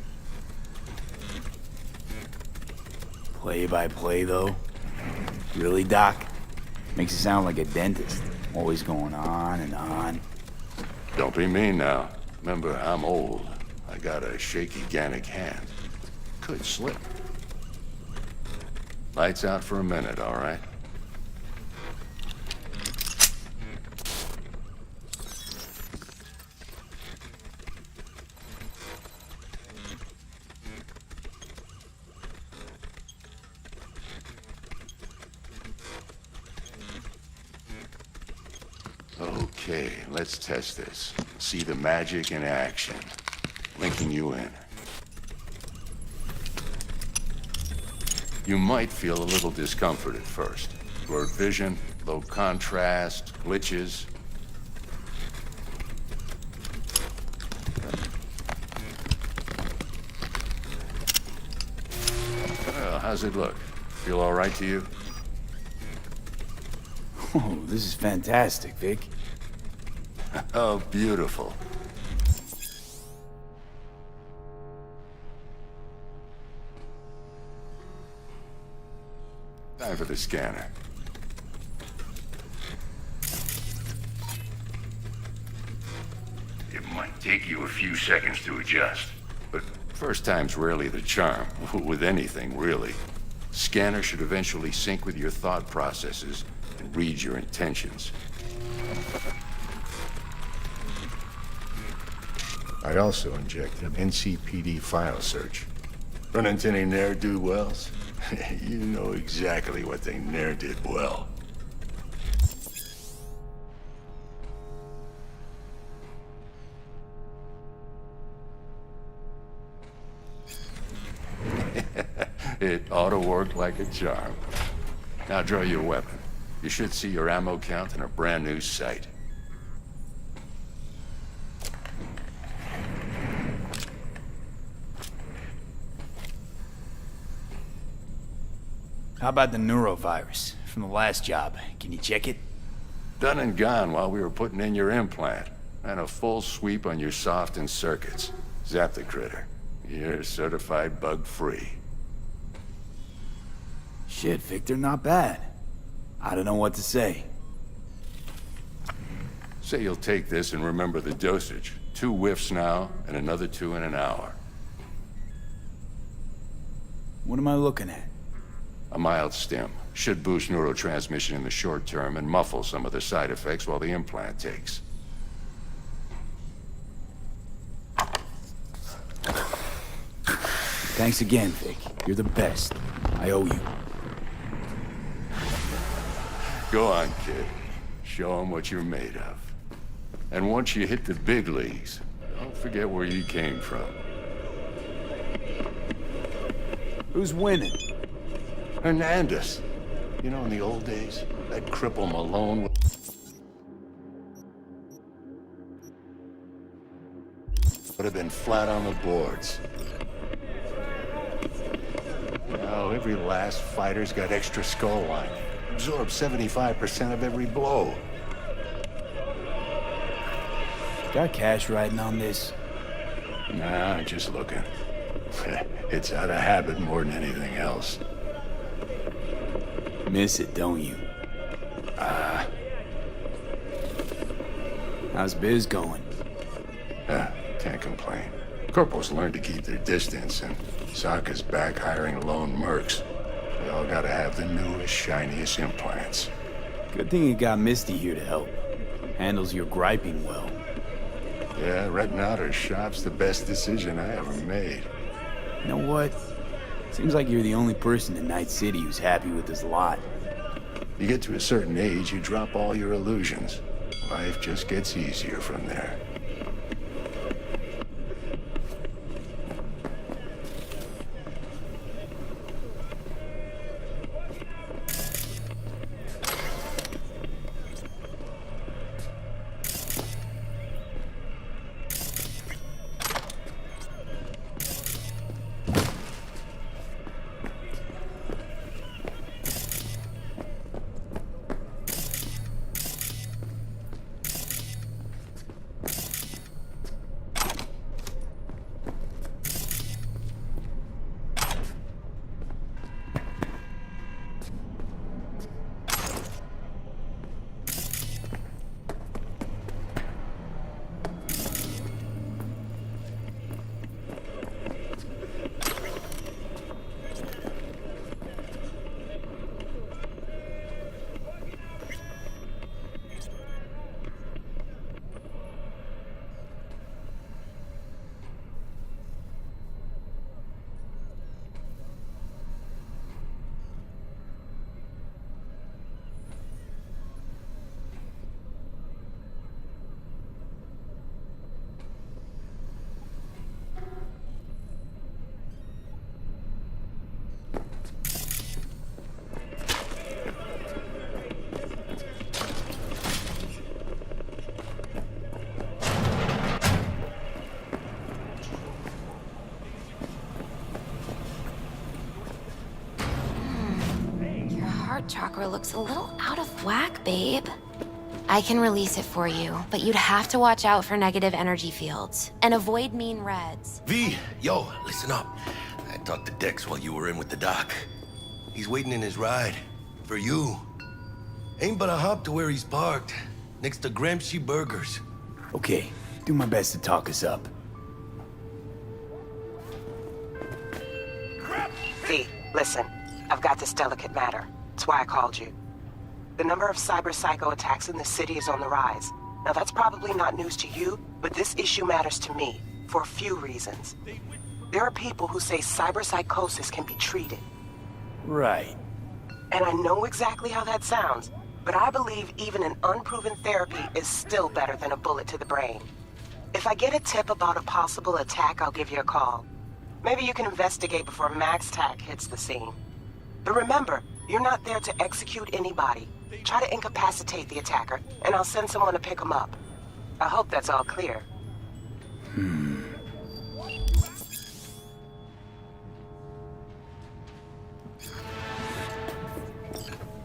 Speaker 2: Play by play, though? Really, Doc? Makes you sound like a dentist. Always going on and on.
Speaker 12: Don't be mean now. Remember, I'm old. I got a shaky Gannic hand. Could slip. Lights out for a minute, all right? Okay, let's test this. See the magic in action. Linking you in. You might feel a little discomfort at first. Blurred vision, low contrast, glitches. Well, how's it look? Feel all right to you?
Speaker 2: Oh, this is fantastic, Vic.
Speaker 12: Oh, beautiful. Time for the scanner. It might take you a few seconds to adjust, but first time's rarely the charm, with anything, really. Scanner should eventually sync with your thought processes and read your intentions. I also injected an NCPD file search. Run into any ne'er-do-wells? You know exactly what they ne'er did well. It ought to work like a charm. Now draw your weapon. You should see your ammo count in a brand new sight.
Speaker 2: How about the neurovirus from the last job? Can you check it?
Speaker 12: Done and gone while we were putting in your implant. And a full sweep on your soft and circuits. Zap the critter. You're certified bug-free.
Speaker 2: Shit, Victor, not bad. I don't know what to say.
Speaker 12: Say you'll take this and remember the dosage. 2 whiffs now, and another 2 in an hour.
Speaker 2: What am I looking at?
Speaker 12: A mild stim. Should boost neurotransmission in the short term and muffle some of the side effects while the implant takes.
Speaker 2: Thanks again, Vic. You're the best. I owe you.
Speaker 12: Go on, kid. Show them what you're made of. And once you hit the big leagues, don't forget where you came from.
Speaker 2: Who's winning?
Speaker 12: Hernandez. You know, in the old days, that cripple Malone would have been flat on the boards. Now, every last fighter's got extra skull line. Absorbs 75% of every blow.
Speaker 2: Got cash riding on this?
Speaker 12: Nah, just looking. It's out of habit more than anything else.
Speaker 2: Miss it, don't you? How's biz going?
Speaker 12: Can't complain. Corporals learn to keep their distance, and Sokka's back hiring lone mercs. They all gotta have the newest, shiniest implants.
Speaker 2: Good thing you got Misty here to help. Handles your griping well.
Speaker 12: Yeah, renting out her shop's the best decision I ever made.
Speaker 2: You know what? Seems like you're the only person in Night City who's happy with this lot.
Speaker 12: You get to a certain age, you drop all your illusions. Life just gets easier from there.
Speaker 17: chakra looks a little out of whack, babe. I can release it for you, but you'd have to watch out for negative energy fields and avoid mean reds.
Speaker 8: V, yo, listen up. I talked to Dex while you were in with the doc. He's waiting in his ride. For you. Ain't but a hop to where he's parked. Next to Gramsci Burgers.
Speaker 2: Okay, do my best to talk us up.
Speaker 14: V, listen. I've got this delicate matter. That's why I called you. The number of cyber-psycho attacks in the city is on the rise. Now that's probably not news to you, but this issue matters to me, for a few reasons. There are people who say cyber-psychosis can be treated.
Speaker 2: Right.
Speaker 14: And I know exactly how that sounds, but I believe even an unproven therapy is still better than a bullet to the brain. If I get a tip about a possible attack, I'll give you a call. Maybe you can investigate before Max Tac hits the scene. But remember, you're not there to execute anybody. Try to incapacitate the attacker, and I'll send someone to pick him up. I hope that's all clear.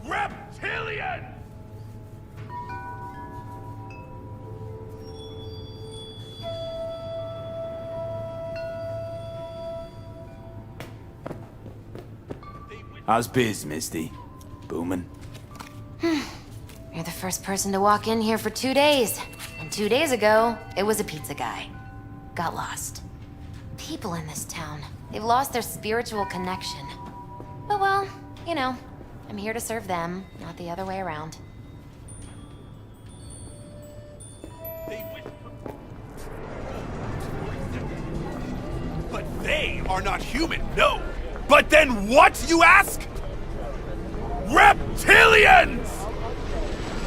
Speaker 9: Reptilian!
Speaker 2: How's biz, Misty? Booming?
Speaker 17: You're the first person to walk in here for 2 days. And 2 days ago, it was a pizza guy. Got lost. People in this town, they've lost their spiritual connection. But well, you know, I'm here to serve them, not the other way around.
Speaker 13: But they are not human, no! But then what, you ask? Reptilians!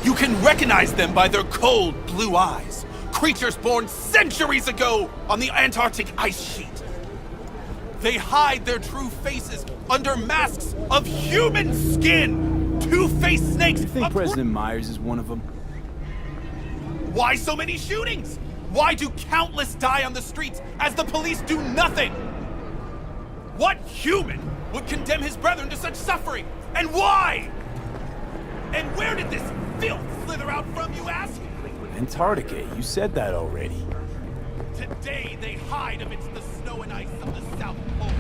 Speaker 13: You can recognize them by their cold blue eyes. Creatures born centuries ago on the Antarctic ice sheet. They hide their true faces under masks of human skin. Two-faced snakes.
Speaker 2: You think President Myers is one of them?
Speaker 13: Why so many shootings? Why do countless die on the streets as the police do nothing? What human would condemn his brethren to such suffering? And why? And where did this filth slither out from, you ask?
Speaker 2: Antarctica, you said that already.
Speaker 13: Today they hide amidst the snow and ice of the South Pole.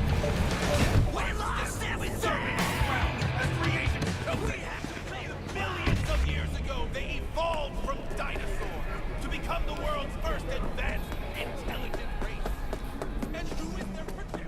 Speaker 13: We lost everything! As creation, millions of years ago, they evolved from dinosaurs to become the world's first advanced, intelligent race. And who is their protector?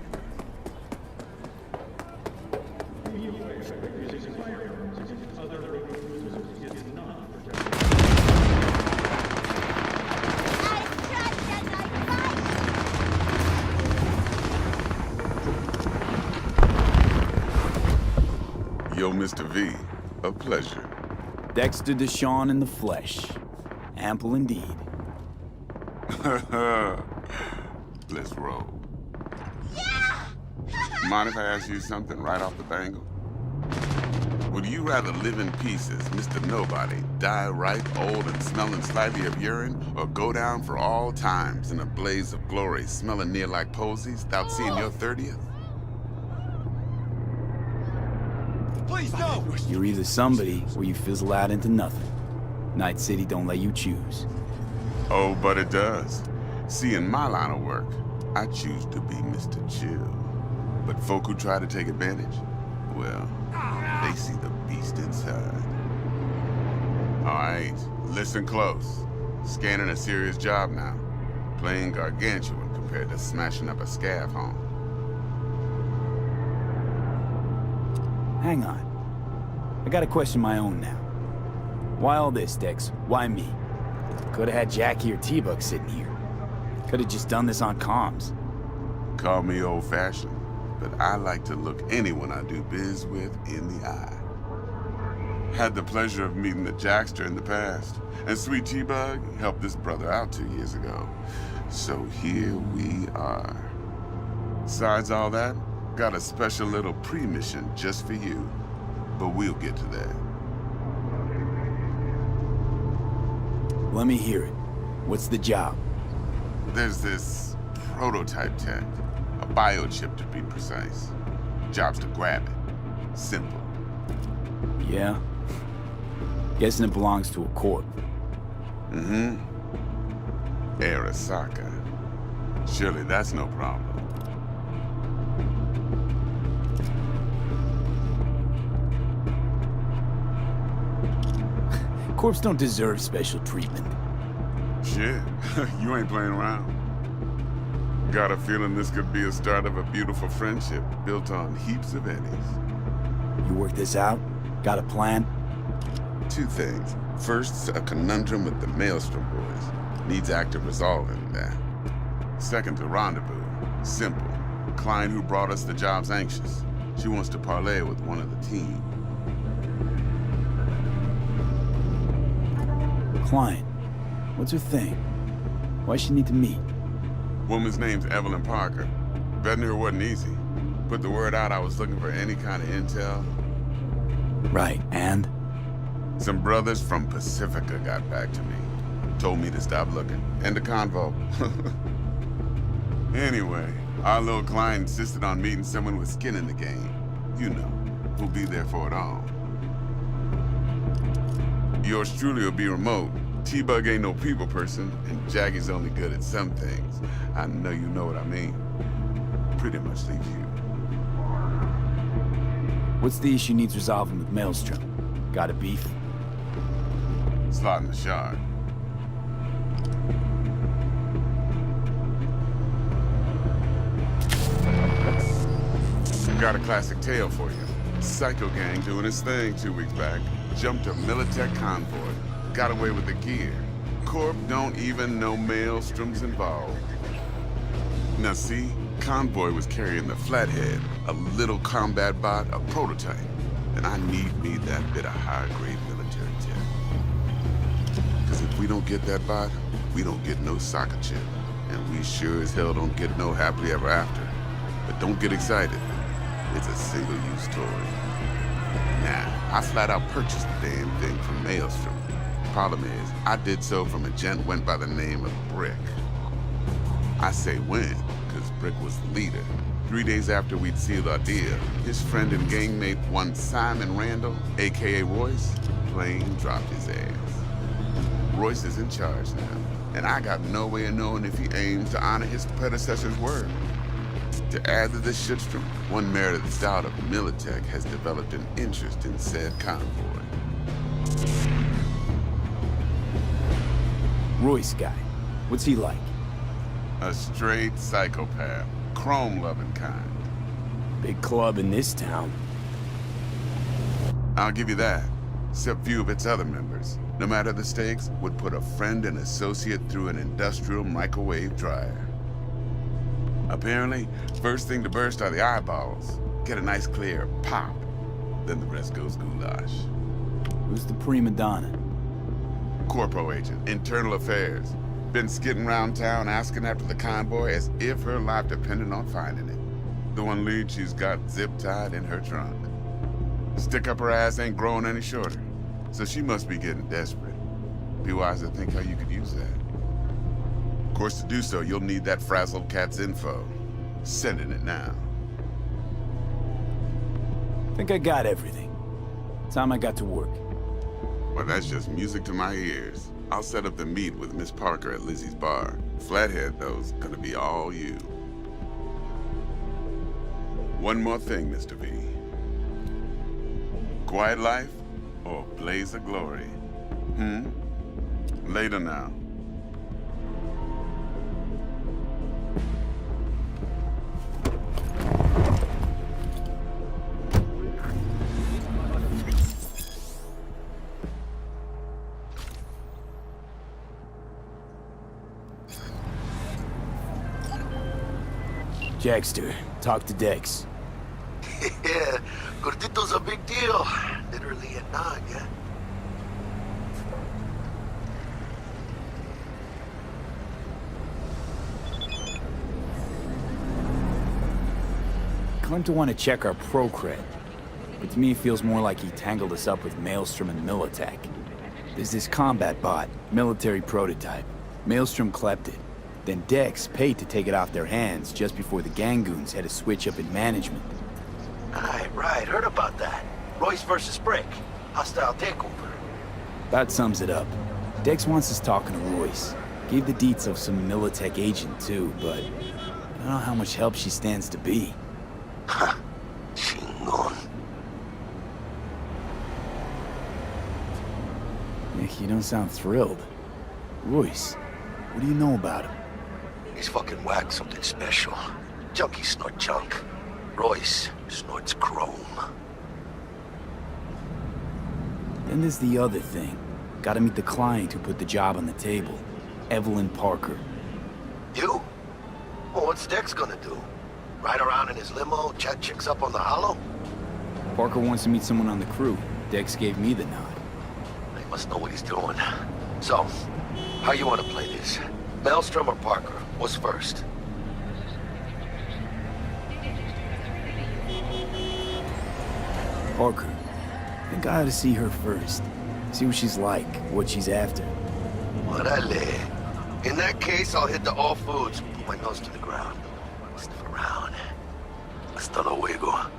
Speaker 12: Yo, Mr. V, a pleasure.
Speaker 2: Dexter Deshawn in the flesh. Ample indeed.
Speaker 12: Let's roll. Yeah! Mind if I ask you something right off the bangle? Would you rather live in peace as Mr. Nobody, die ripe, old, and smelling slightly of urine, or go down for all times in a blaze of glory, smelling near like posies, without seeing your 30th?
Speaker 3: Please, no!
Speaker 2: You're either somebody, or you fizzle out into nothing. Night City don't let you choose.
Speaker 12: Oh, but it does. See, in my line of work, I choose to be Mr. Chill. But folk who try to take advantage, well, they see the beast inside. All right, listen close. Scanning a serious job now. Playing gargantuan compared to smashing up a scav home.
Speaker 2: Hang on. I got a question my own now. Why all this, Dex? Why me? Could have had Jackie or T-Bug sitting here. Could have just done this on comms.
Speaker 12: Call me old-fashioned, but I like to look anyone I do biz with in the eye. Had the pleasure of meeting the Jackster in the past, and Sweet T-Bug helped this brother out 2 years ago. So here we are. Besides all that, got a special little pre-mission just for you. But we'll get to that.
Speaker 2: Let me hear it. What's the job?
Speaker 12: There's this prototype tech. A biochip, to be precise. Job's to grab it. Simple.
Speaker 2: Yeah? Guessing it belongs to a corp.
Speaker 18: Mm-hmm. Arasaka. Surely that's no problem.
Speaker 2: Corps don't deserve special treatment.
Speaker 18: Shit, you ain't playing around. Got a feeling this could be a start of a beautiful friendship built on heaps of eddies.
Speaker 2: You work this out? Got a plan?
Speaker 18: Two things. First, a conundrum with the Maelstrom boys. Needs active resolving that. Second, a rendezvous. Simple. Client who brought us the job's anxious. She wants to parlay with one of the team.
Speaker 2: Client? What's her thing? Why's she need to meet?
Speaker 18: Woman's name's Evelyn Parker. Betting her wasn't easy. Put the word out I was looking for any kind of intel.
Speaker 2: Right, and?
Speaker 18: Some brothers from Pacifica got back to me. Told me to stop looking. End of convo. Anyway, our little client insisted on meeting someone with skin in the game. You know, who'll be there for it all. Yours truly will be remote. T-Bug ain't no people person, and Jackie's only good at some things. I know you know what I mean. Pretty much leaves you.
Speaker 2: What's the issue needs resolving with Maelstrom? Got a beef?
Speaker 18: Slot in the shard. Got a classic tale for you. Psycho gang doing his thing 2 weeks back. Jumped a Militech convoy. Got away with the gear. Corp don't even know Maelstrom's involved. Now see, convoy was carrying the Flathead, a little combat bot, a prototype. And I need me that bit of high-grade military tech. Because if we don't get that bot, we don't get no soccer chip. And we sure as hell don't get no happily ever after. But don't get excited. It's a single-use toy. Nah, I flat out purchased the damn thing from Maelstrom. Problem is, I did so from a gent went by the name of Brick. I say when, because Brick was the leader. 3 days after we'd sealed our deal, his friend and gangmate, one Simon Randall, aka Royce, plain dropped his ass. Royce is in charge now, and I got no way of knowing if he aims to honor his predecessor's word. To add to this shitstorm, one Meredith out of Militech has developed an interest in said convoy.
Speaker 2: Royce guy. What's he like?
Speaker 18: A straight psychopath. Chrome-loving kind.
Speaker 2: Big club in this town.
Speaker 18: I'll give you that. Except few of its other members, no matter the stakes, would put a friend and associate through an industrial microwave dryer. Apparently, first thing to burst are the eyeballs. Get a nice clear pop. Then the rest goes goulash.
Speaker 2: Who's the prima donna?
Speaker 18: Corpo agent, internal affairs. Been skidding around town asking after the convoy as if her life depended on finding it. The one lead she's got zip-tied in her trunk. Stick up her ass ain't growing any shorter, so she must be getting desperate. Be wise to think how you could use that. Of course, to do so, you'll need that frazzled cat's info. Sending it now.
Speaker 2: Think I got everything. Time I got to work.
Speaker 18: Well, that's just music to my ears. I'll set up the meet with Miss Parker at Lizzie's bar. Flathead, though's gonna be all you. One more thing, Mr. V. Quiet life or blaze of glory? Later now.
Speaker 2: Jackster, talk to Dex.
Speaker 8: Yeah, Gordito's a big deal. Literally a nog, yeah?
Speaker 2: Claimed to want to check our pro cred. But to me, it feels more like he tangled us up with Maelstrom and Militech. There's this combat bot, military prototype. Maelstrom clept it. Then Dex paid to take it off their hands just before the Gangoons had a switch up in management.
Speaker 8: Right. Heard about that. Royce versus Brick. Hostile takeover.
Speaker 2: That sums it up. Dex wants us talking to Royce. Gave the deets of some Militech agent too, but I don't know how much help she stands to be.
Speaker 8: Ha. Chingon.
Speaker 2: Nick, you don't sound thrilled. Royce, what do you know about him?
Speaker 8: He's fucking whacked something special. Junkies snort junk. Royce snorts chrome.
Speaker 2: Then there's the other thing. Gotta meet the client who put the job on the table. Evelyn Parker.
Speaker 8: You? Well, what's Dex gonna do? Ride around in his limo, chat chicks up on the hollow?
Speaker 2: Parker wants to meet someone on the crew. Dex gave me the nod.
Speaker 8: He must know what he's doing. So, how you want to play this? Maelstrom or Parker? What's first?
Speaker 2: Parker. I think I ought to see her first. See what she's like, what she's after.
Speaker 8: Orale. In that case, I'll hit the all foods. Put my nose to the ground. Sniff around. Hasta luego.